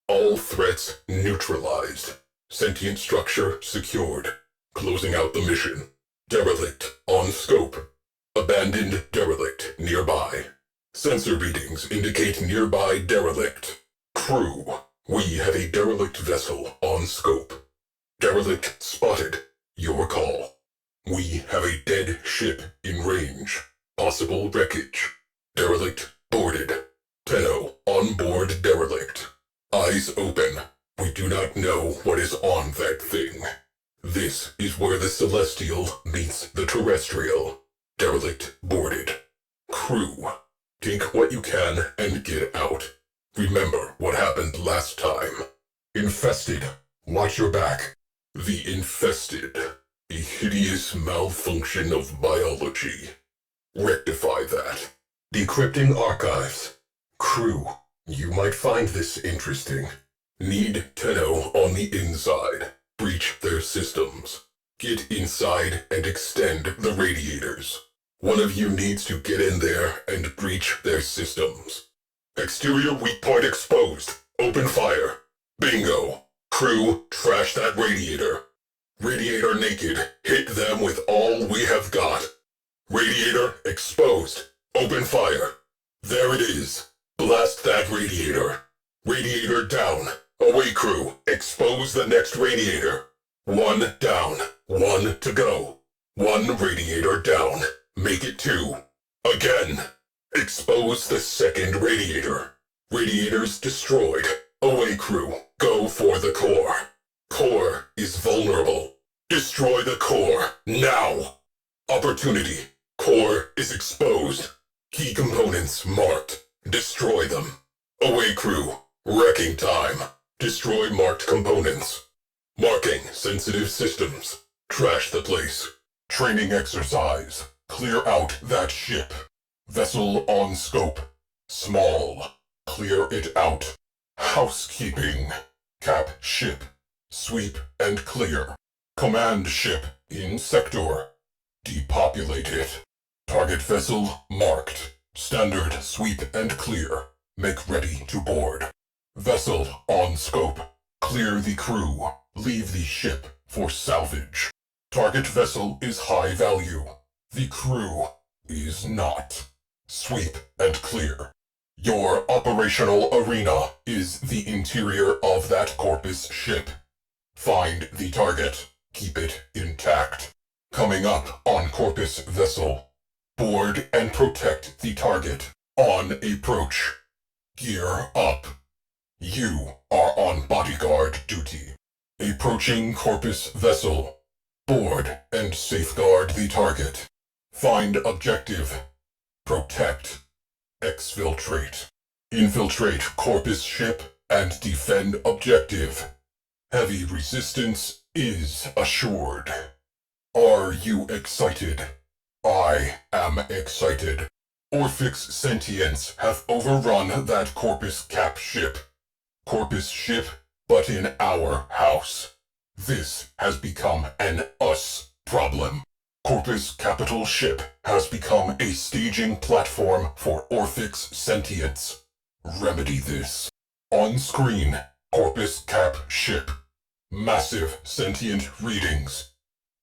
All threats neutralized. Sentient structure secured. Closing out the mission. Derelict on scope. Abandoned derelict nearby. Sensor readings indicate nearby derelict. Crew, we have a derelict vessel on scope. Derelict spotted. Your call. We have a dead ship in range. Possible wreckage. Derelict boarded. Tenno on board derelict. Eyes open. We do not know what is on that thing. This is where the celestial meets the terrestrial. Derelict boarded. Crew, take what you can and get out. Remember what happened last time. Infested. Watch your back. The infested. A hideous malfunction of biology. Rectify that. Decrypting archives. Crew, you might find this interesting. Need Tenno on the inside. Breach their systems. Get inside and extend the radiators. One of you needs to get in there and breach their systems. Exterior weak point exposed. Open fire. Bingo. Crew, trash that radiator. Radiator naked. Hit them with all we have got. Radiator exposed. Open fire. There it is. Blast that radiator. Radiator down. Away crew. Expose the next radiator. One down. One to go. One radiator down. Make it two. Again. Expose the second radiator. Radiators destroyed. Away crew. Go for the core. Core is vulnerable. Destroy the core. Now. Opportunity. Core is exposed. Key components marked. Destroy them. Away crew. Wrecking time. Destroy marked components. Marking sensitive systems. Trash the place. Training exercise. Clear out that ship. Vessel on scope. Small. Clear it out. Housekeeping. Cap ship. Sweep and clear. Command ship in sector. Depopulate it. Target vessel marked. Standard sweep and clear. Make ready to board. Vessel on scope. Clear the crew. Leave the ship for salvage. Target vessel is high value. The crew is not. Sweep and clear. Your operational arena is the interior of that Corpus ship. Find the target. Keep it intact. Coming up on Corpus vessel. Board and protect the target. On approach. Gear up. You are on bodyguard duty. Approaching Corpus vessel. Board and safeguard the target. Find objective. Protect. Exfiltrate. Infiltrate Corpus ship and defend objective. Heavy resistance is assured. Are you excited? I am excited. Orphix sentients have overrun that Corpus cap ship. Corpus ship, but in our house. This has become an us problem. Corpus capital ship has become a staging platform for Orphic's sentience. Remedy this. On screen, Corpus cap ship. Massive sentient readings.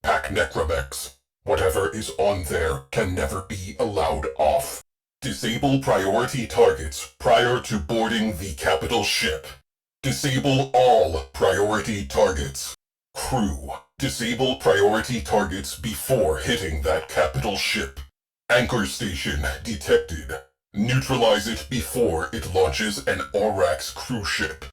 Pack necromex. Whatever is on there can never be allowed off. Disable priority targets prior to boarding the capital ship. Disable all priority targets. Crew, disable priority targets before hitting that capital ship. Anchor station detected. Neutralize it before it launches an Aurochs crew ship.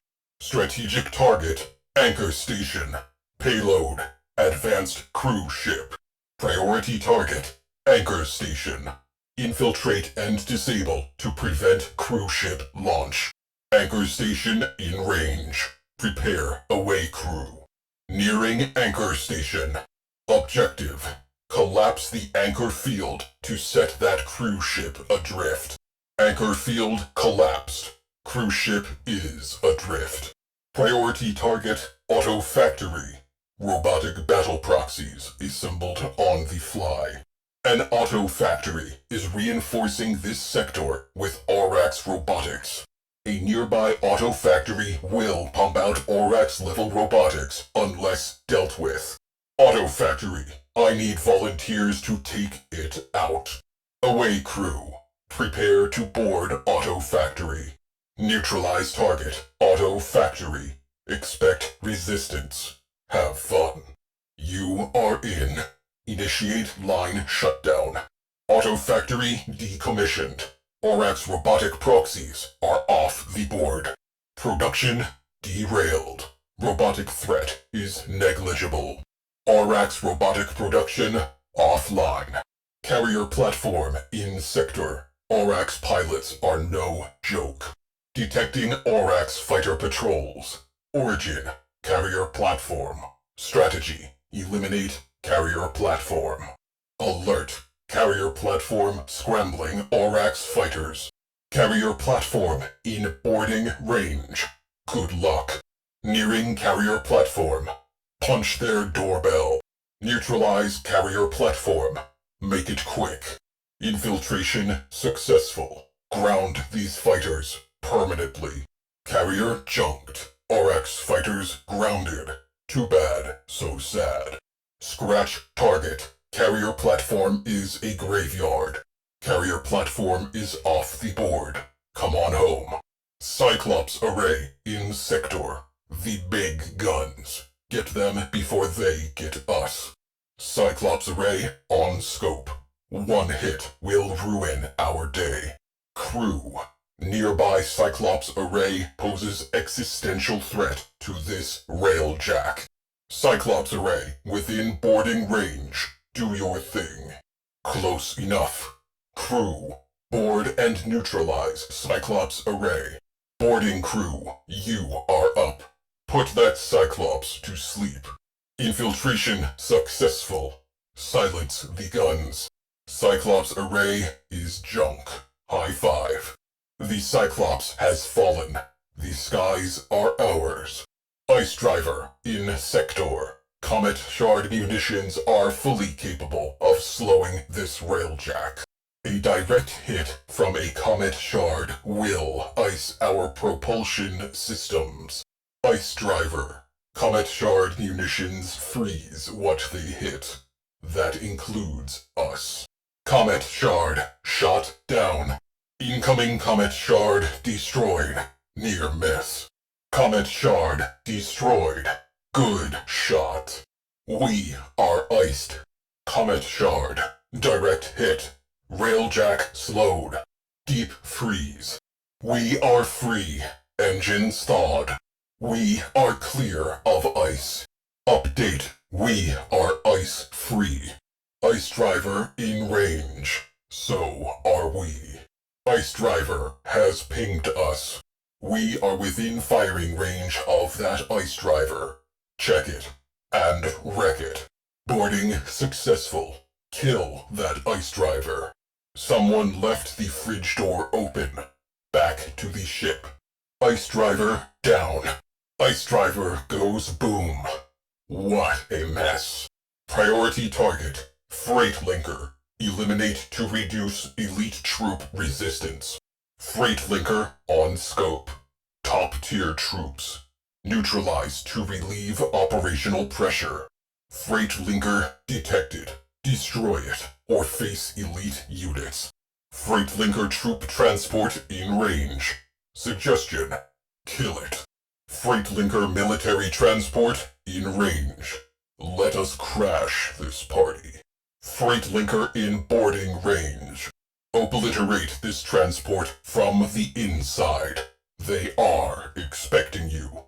Strategic target, anchor station. Payload, advanced crew ship. Priority target, anchor station. Infiltrate and disable to prevent crew ship launch. Anchor station in range. Prepare away crew. Nearing anchor station. Objective. Collapse the anchor field to set that cruise ship adrift. Anchor field collapsed. Cruise ship is adrift. Priority target, auto factory. Robotic battle proxies assembled on the fly. An auto factory is reinforcing this sector with Aurochs robotics. A nearby auto factory will pump out Aurochs level robotics unless dealt with. Auto factory, I need volunteers to take it out. Away crew, prepare to board auto factory. Neutralize target, auto factory. Expect resistance. Have fun. You are in. Initiate line shutdown. Auto factory decommissioned. Aurochs robotic proxies are off the board. Production derailed. Robotic threat is negligible. Aurochs robotic production offline. Carrier platform in sector. Aurochs pilots are no joke. Detecting Aurochs fighter patrols. Origin, carrier platform. Strategy, eliminate carrier platform. Alert, carrier platform scrambling Aurochs fighters. Carrier platform in boarding range. Good luck. Nearing carrier platform. Punch their doorbell. Neutralize carrier platform. Make it quick. Infiltration successful. Ground these fighters permanently. Carrier junked. Aurochs fighters grounded. Too bad, so sad. Scratch target. Carrier platform is a graveyard. Carrier platform is off the board. Come on home. Cyclops array in sector. The big guns. Get them before they get us. Cyclops array on scope. One hit will ruin our day. Crew. Nearby Cyclops array poses existential threat to this Railjack. Cyclops array within boarding range. Do your thing. Close enough. Crew. Board and neutralize Cyclops array. Boarding crew, you are up. Put that Cyclops to sleep. Infiltration successful. Silence the guns. Cyclops array is junk. High five. The Cyclops has fallen. The skies are ours. Ice Driver in sector. Comet Shard munitions are fully capable of slowing this Railjack. A direct hit from a Comet Shard will ice our propulsion systems. Ice Driver. Comet Shard munitions freeze what they hit. That includes us. Comet Shard shot down. Incoming Comet Shard destroyed. Near miss. Comet Shard destroyed. Good shot. We are iced. Comet Shard. Direct hit. Railjack slowed. Deep freeze. We are free. Engines thawed. We are clear of ice. Update. We are ice free. Ice Driver in range. So are we. Ice Driver has pinged us. We are within firing range of that Ice Driver. Check it. And wreck it. Boarding successful. Kill that Ice Driver. Someone left the fridge door open. Back to the ship. Ice Driver down. Ice Driver goes boom. What a mess. Priority target, Freight Linker. Eliminate to reduce elite troop resistance. Freight Linker on scope. Top-tier troops. Neutralize to relieve operational pressure. Freight Linker detected. Destroy it, or face elite units. Freight Linker troop transport in range. Suggestion: kill it. Freight Linker military transport in range. Let us crash this party. Freight Linker in boarding range. Obliterate this transport from the inside. They are expecting you.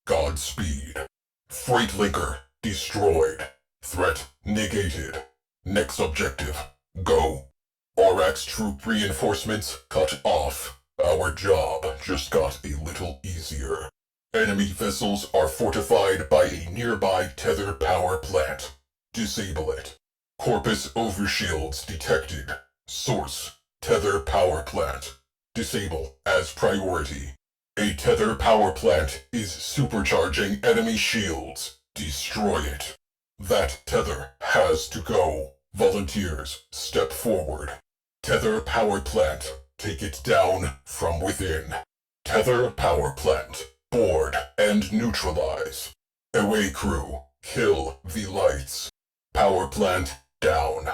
Godspeed. Freight Linker destroyed. Threat negated. Next objective, go. Aurak's troop reinforcements cut off. Our job just got a little easier. Enemy vessels are fortified by a nearby tether power plant. Disable it. Corpus overshields detected. Source, tether power plant. Disable as priority. A tether power plant is supercharging enemy shields. Destroy it. That tether has to go. Volunteers, step forward. Tether power plant, take it down from within. Tether power plant, board and neutralize. Away crew, kill the lights. Power plant down.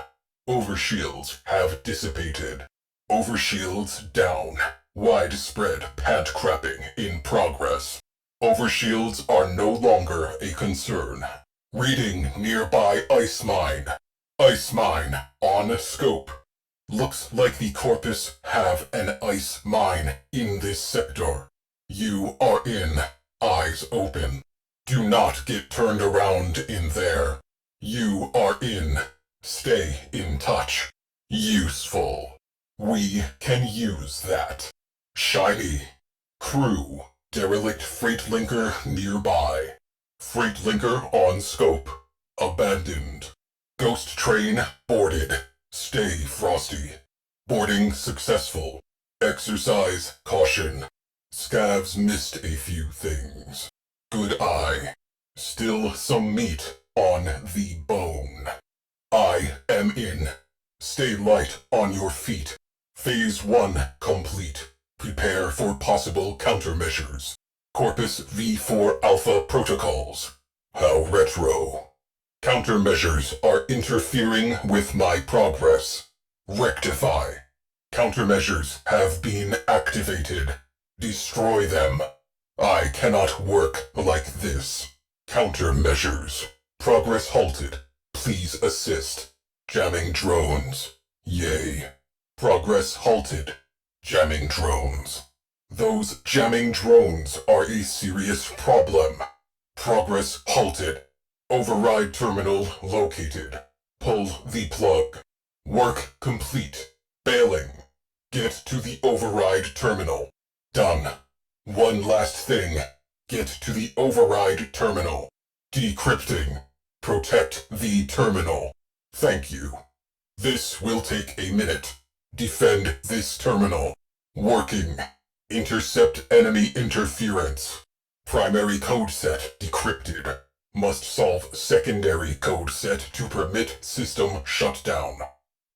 Overshields have dissipated. Overshields down. Widespread pant crapping in progress. Overshields are no longer a concern. Reading nearby ice mine. Ice mine on scope. Looks like the Corpus have an ice mine in this sector. You are in. Eyes open. Do not get turned around in there. You are in. Stay in touch. Useful. We can use that. Shiny. Crew. Derelict freight linker nearby. Freight linker on scope. Abandoned. Ghost train boarded. Stay frosty. Boarding successful. Exercise caution. Scavs missed a few things. Good eye. Still some meat on the bone. I am in. Stay light on your feet. Phase 1 complete. Prepare for possible countermeasures. Corpus V4 Alpha protocols. How retro. Countermeasures are interfering with my progress. Rectify. Countermeasures have been activated. Destroy them. I cannot work like this. Countermeasures. Progress halted. Please assist. Jamming drones. Yay. Progress halted. Jamming drones. Those jamming drones are a serious problem. Progress halted. Override terminal located. Pull the plug. Work complete. Bailing. Get to the override terminal. Done. One last thing. Get to the override terminal. Decrypting. Protect the terminal. Thank you. This will take a minute. Defend this terminal. Working. Intercept enemy interference. Primary code set decrypted. Must solve secondary code set to permit system shutdown.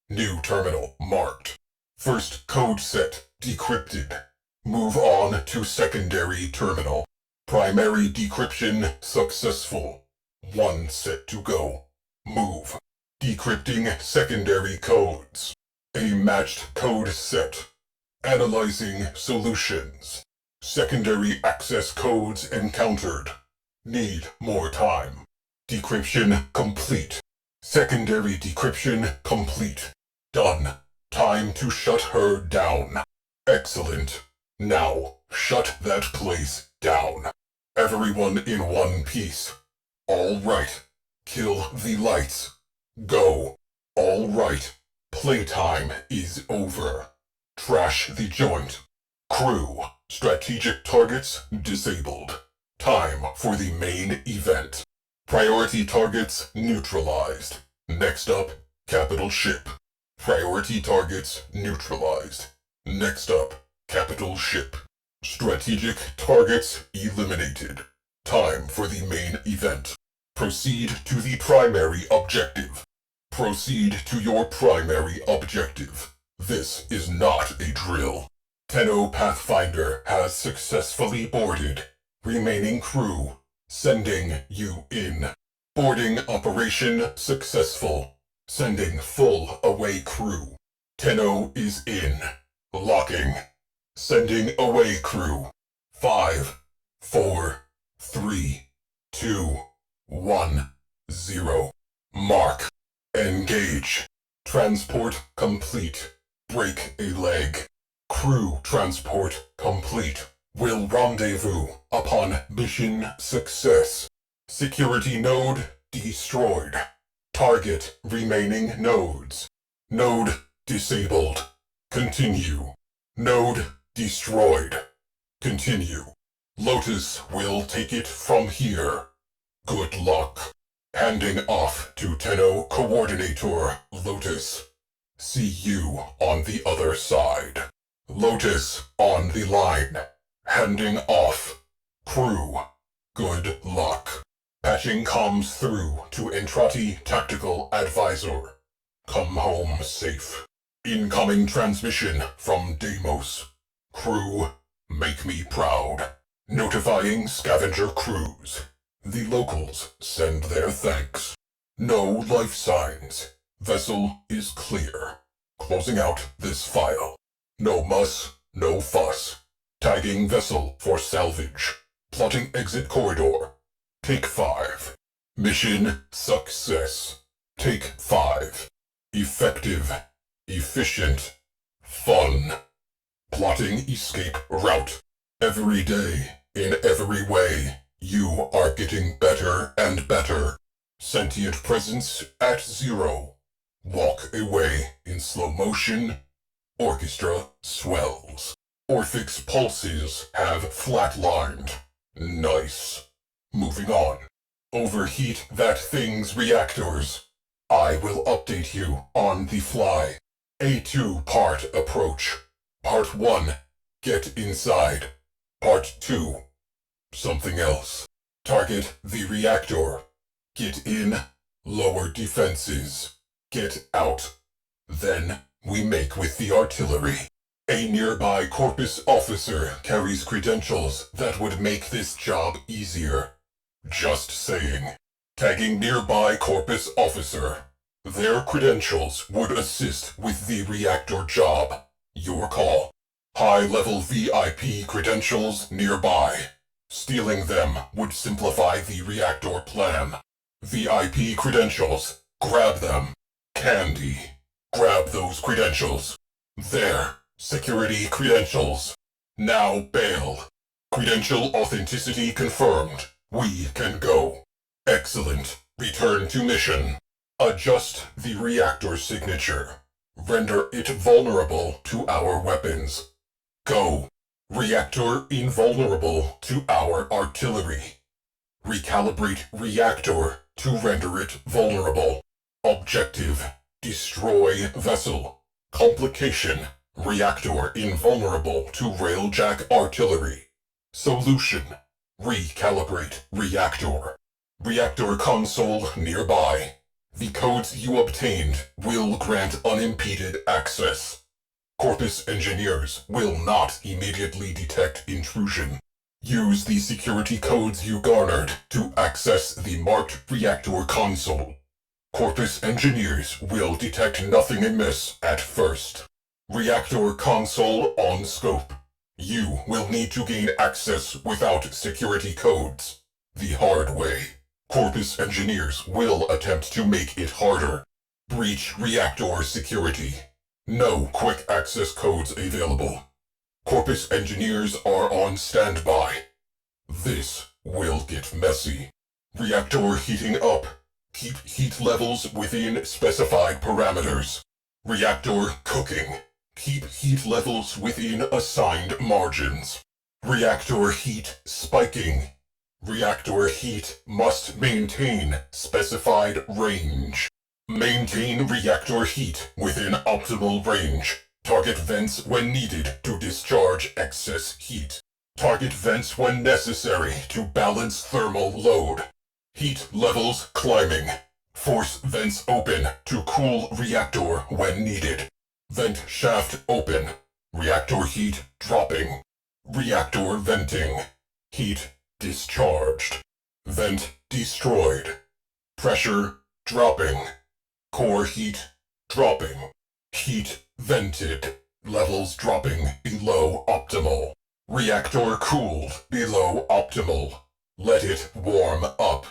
New terminal marked. First code set decrypted. Move on to secondary terminal. Primary decryption successful. One set to go. Move. Decrypting secondary codes. A matched code set. Analyzing solutions. Secondary access codes encountered. Need more time. Decryption complete. Secondary decryption complete. Done. Time to shut her down. Excellent. Now, shut that place down. Everyone in one piece. All right. Kill the lights. Go. All right. Playtime is over. Trash the joint. Crew. Strategic targets disabled. Time for the main event. Priority targets neutralized. Next up, capital ship. Priority targets neutralized. Next up, capital ship. Strategic targets eliminated. Time for the main event. Proceed to the primary objective. Proceed to your primary objective. This is not a drill. Tenno Pathfinder has successfully boarded. Remaining crew, sending you in. Boarding operation successful. Sending full away crew. Tenno is in. Locking. Sending away crew. 5, 4, 3, 2, 1, 0. Mark. Engage. Transport complete. Break a leg. Crew transport complete. Will rendezvous upon mission success. Security node destroyed. Target remaining nodes. Node disabled. Continue. Node destroyed. Continue. Lotus will take it from here. Good luck. Handing off to Tenno Coordinator Lotus. See you on the other side. Lotus on the line. Handing off. Crew. Good luck. Patching comms through to Entrati Tactical Advisor. Come home safe. Incoming transmission from Deimos. Crew, make me proud. Notifying scavenger crews. The locals send their thanks. No life signs. Vessel is clear. Closing out this file. No muss, no fuss. Tagging vessel for salvage. Plotting exit corridor. Take 5. Mission success. Take 5. Effective. Efficient. Fun. Plotting escape route. Every day, in every way, you are getting better and better. Sentient presence at 0. Walk away in slow motion. Orchestra swells. Orphix pulses have flatlined. Nice. Moving on. Overheat that thing's reactors. I will update you on the fly. A 2-part approach. Part 1. Get inside. Part 2. Something else. Target the reactor. Get in. Lower defenses. Get out. Then we make with the artillery. A nearby Corpus officer carries credentials that would make this job easier. Just saying. Tagging nearby Corpus officer. Their credentials would assist with the reactor job. Your call. High-level VIP credentials nearby. Stealing them would simplify the reactor plan. VIP credentials. Grab them. Candy. Grab those credentials. There. Security credentials. Now bail. Credential authenticity confirmed. We can go. Excellent. Return to mission. Adjust the reactor signature. Render it vulnerable to our weapons. Go. Reactor invulnerable to our artillery. Recalibrate reactor to render it vulnerable. Objective. Destroy vessel. Complication. Reactor invulnerable to Railjack artillery. Solution. Recalibrate reactor. Reactor console nearby. The codes you obtained will grant unimpeded access. Corpus engineers will not immediately detect intrusion. Use the security codes you garnered to access the marked reactor console. Corpus engineers will detect nothing amiss at first. Reactor console on scope. You will need to gain access without security codes. The hard way. Corpus engineers will attempt to make it harder. Breach reactor security. No quick access codes available. Corpus engineers are on standby. This will get messy. Reactor heating up. Keep heat levels within specified parameters. Reactor cooking. Keep heat levels within assigned margins. Reactor heat spiking. Reactor heat must maintain specified range. Maintain reactor heat within optimal range. Target vents when needed to discharge excess heat. Target vents when necessary to balance thermal load. Heat levels climbing. Force vents open to cool reactor when needed. Vent shaft open. Reactor heat dropping. Reactor venting. Heat discharged. Vent destroyed. Pressure dropping. Core heat dropping. Heat vented. Levels dropping below optimal. Reactor cooled below optimal. Let it warm up.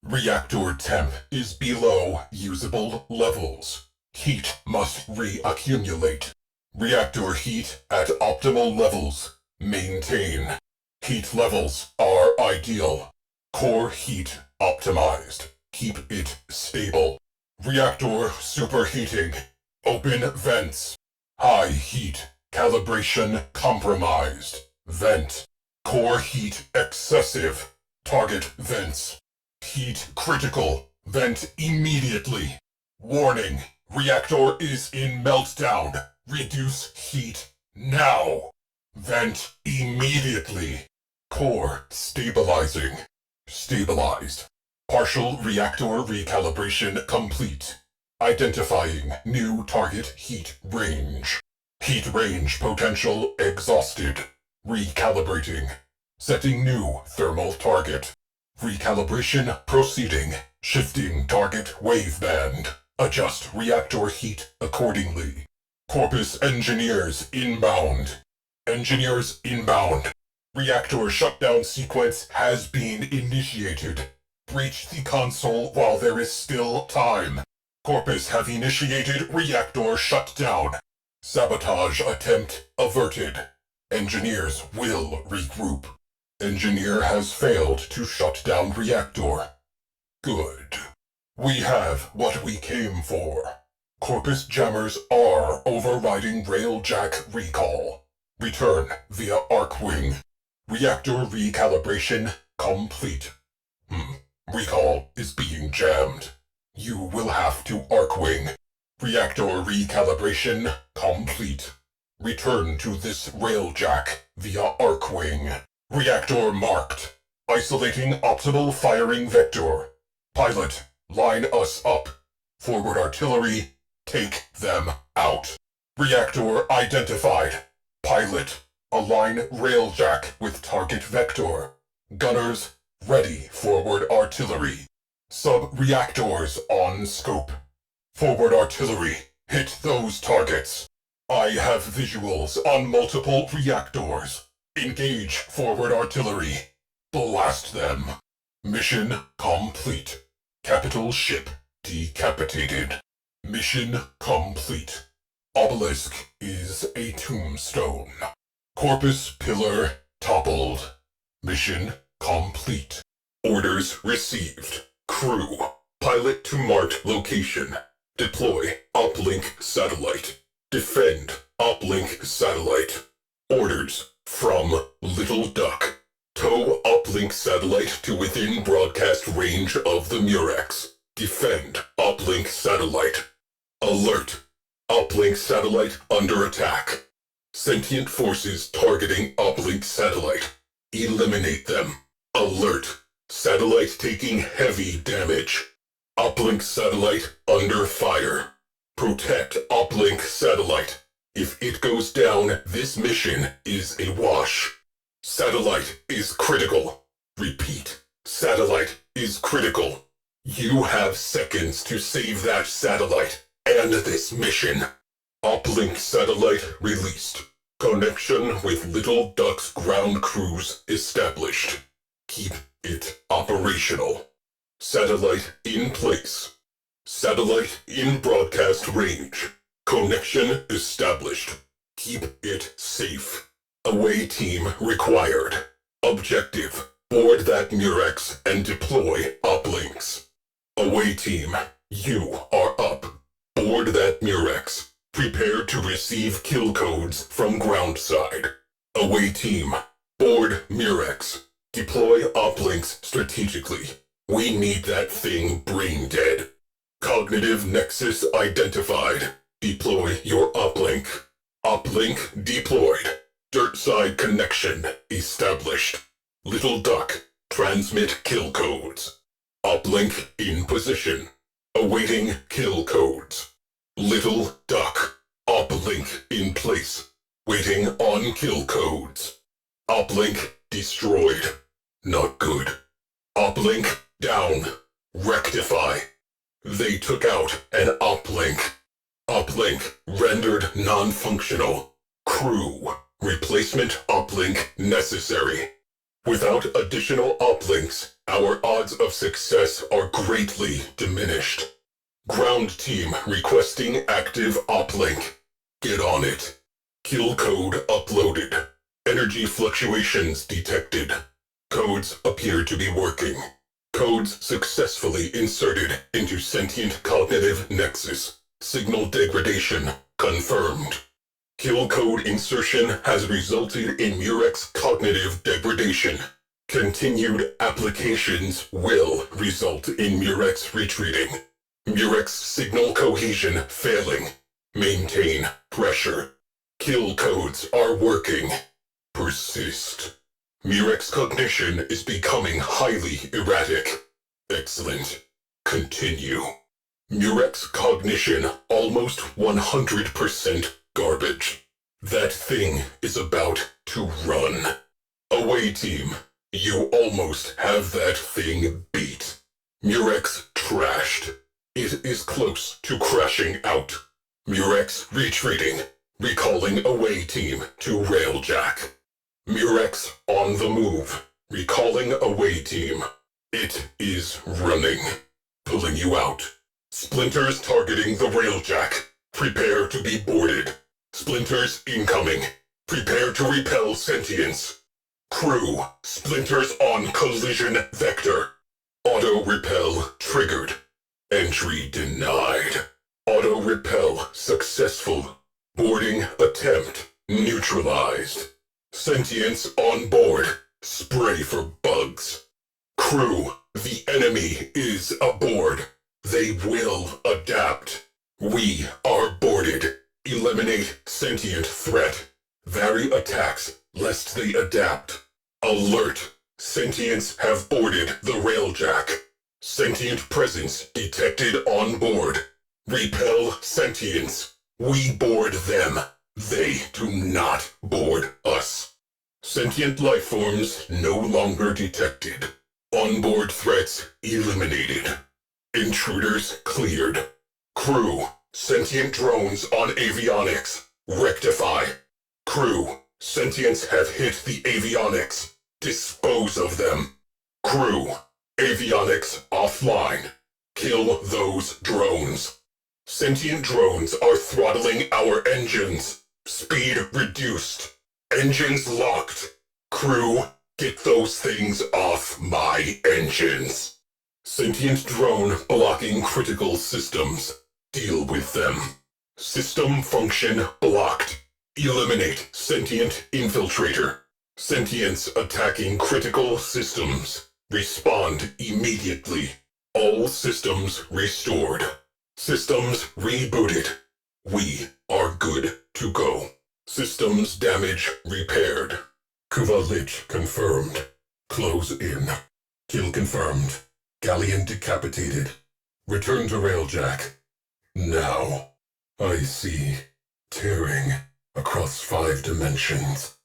Reactor temp is below usable levels. Heat must reaccumulate. Reactor heat at optimal levels. Maintain. Heat levels are ideal. Core heat optimized. Keep it stable. Reactor superheating. Open vents. High heat. Calibration compromised. Vent. Core heat excessive. Target vents. Heat critical. Vent immediately. Warning. Reactor is in meltdown. Reduce heat now. Vent immediately. Core stabilizing. Stabilized. Partial reactor recalibration complete. Identifying new target heat range. Heat range potential exhausted. Recalibrating. Setting new thermal target. Recalibration proceeding. Shifting target waveband. Adjust reactor heat accordingly. Corpus engineers inbound. Engineers inbound. Reactor shutdown sequence has been initiated. Breach the console while there is still time. Corpus have initiated reactor shutdown. Sabotage attempt averted. Engineers will regroup. Engineer has failed to shut down reactor. Good. We have what we came for. Corpus jammers are overriding Railjack recall. Return via Archwing. Reactor recalibration complete. Recall is being jammed. You will have to Archwing. Reactor recalibration complete. Return to this Railjack via Archwing. Reactor marked. Isolating optimal firing vector. Pilot, line us up. Forward artillery, take them out. Reactor identified. Pilot, align Railjack with target vector. Gunners, ready forward artillery. Sub-reactors on scope. Forward artillery, hit those targets. I have visuals on multiple reactors. Engage forward artillery. Blast them. Mission complete. Capital ship decapitated. Mission complete. Obelisk is a tombstone. Corpus pillar toppled. Mission complete. Orders received. Crew. Pilot to marked location. Deploy OpLink Satellite. Defend OpLink Satellite. Orders from Little Duck. Tow OpLink Satellite to within broadcast range of the Murex. Defend OpLink Satellite. Alert. OpLink Satellite under attack. Sentient forces targeting OpLink Satellite. Eliminate them. Alert. Satellite taking heavy damage. OpLink Satellite under fire. Protect OpLink Satellite. If it goes down, this mission is a wash. Satellite is critical. Repeat. Satellite is critical. You have seconds to save that satellite and this mission. OpLink Satellite released. Connection with Little Duck's ground crews established. Keep it operational. Satellite in place. Satellite in broadcast range. Connection established. Keep it safe. Away team required. Objective. Board that Murex and deploy uplinks. Away team, you are up. Board that Murex. Prepare to receive kill codes from ground side. Away team, board Murex. Deploy uplinks strategically. We need that thing brain dead. Cognitive nexus identified. Deploy your uplink. Uplink deployed. Dirt side connection established. Little Duck, transmit kill codes. OpLink in position. Awaiting kill codes. Little Duck. OpLink in place. Waiting on kill codes. OpLink destroyed. Not good. OpLink down. Rectify. They took out an OpLink. OpLink rendered non-functional. Crew. Replacement OpLink necessary. Without additional OpLinks, our odds of success are greatly diminished. Ground team requesting active OpLink. Get on it. Kill code uploaded. Energy fluctuations detected. Codes appear to be working. Codes successfully inserted into sentient cognitive nexus. Signal degradation confirmed. Kill code insertion has resulted in Murex cognitive degradation. Continued applications will result in Murex retreating. Murex signal cohesion failing. Maintain pressure. Kill codes are working. Persist. Murex cognition is becoming highly erratic. Excellent. Continue. Murex cognition almost 100% garbage. That thing is about to run. Away team, you almost have that thing beat. Murex trashed. It is close to crashing out. Murex retreating, recalling away team to Railjack. Murex on the move, recalling away team. It is running, pulling you out. Splinters targeting the Railjack. Prepare to be boarded. Splinters incoming. Prepare to repel sentience. Crew, splinters on collision vector. Auto-repel triggered. Entry denied. Auto-repel successful. Boarding attempt neutralized. Sentience on board. Spray for bugs. Crew, the enemy is aboard. They will adapt. We are boarded. Eliminate sentient threat. Vary attacks, lest they adapt. Alert. Sentients have boarded the Railjack. Sentient presence detected on board. Repel sentients. We board them. They do not board us. Sentient lifeforms no longer detected. Onboard threats eliminated. Intruders cleared. Crew, sentient drones on avionics. Rectify. Crew, sentients have hit the avionics. Dispose of them. Crew, avionics offline. Kill those drones. Sentient drones are throttling our engines. Speed reduced. Engines locked. Crew, get those things off my engines. Sentient drone blocking critical systems. Deal with them. System function blocked. Eliminate sentient infiltrator. Sentients attacking critical systems. Respond immediately. All systems restored. Systems rebooted. We are good to go. Systems damage repaired. Kuva Lich confirmed. Close in. Kill confirmed. Galleon decapitated. Return to Railjack. Now. I see. Tearing across 5 dimensions.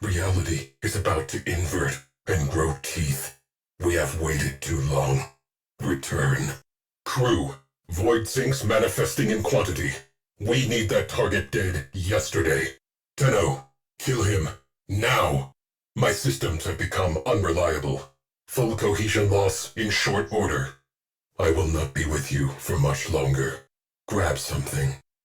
Reality is about to invert and grow teeth. We have waited too long. Return. Crew. Void sinks manifesting in quantity. We need that target dead yesterday. Tenno, kill him. Now. My systems have become unreliable. Full cohesion loss in short order. I will not be with you for much longer. Grab something.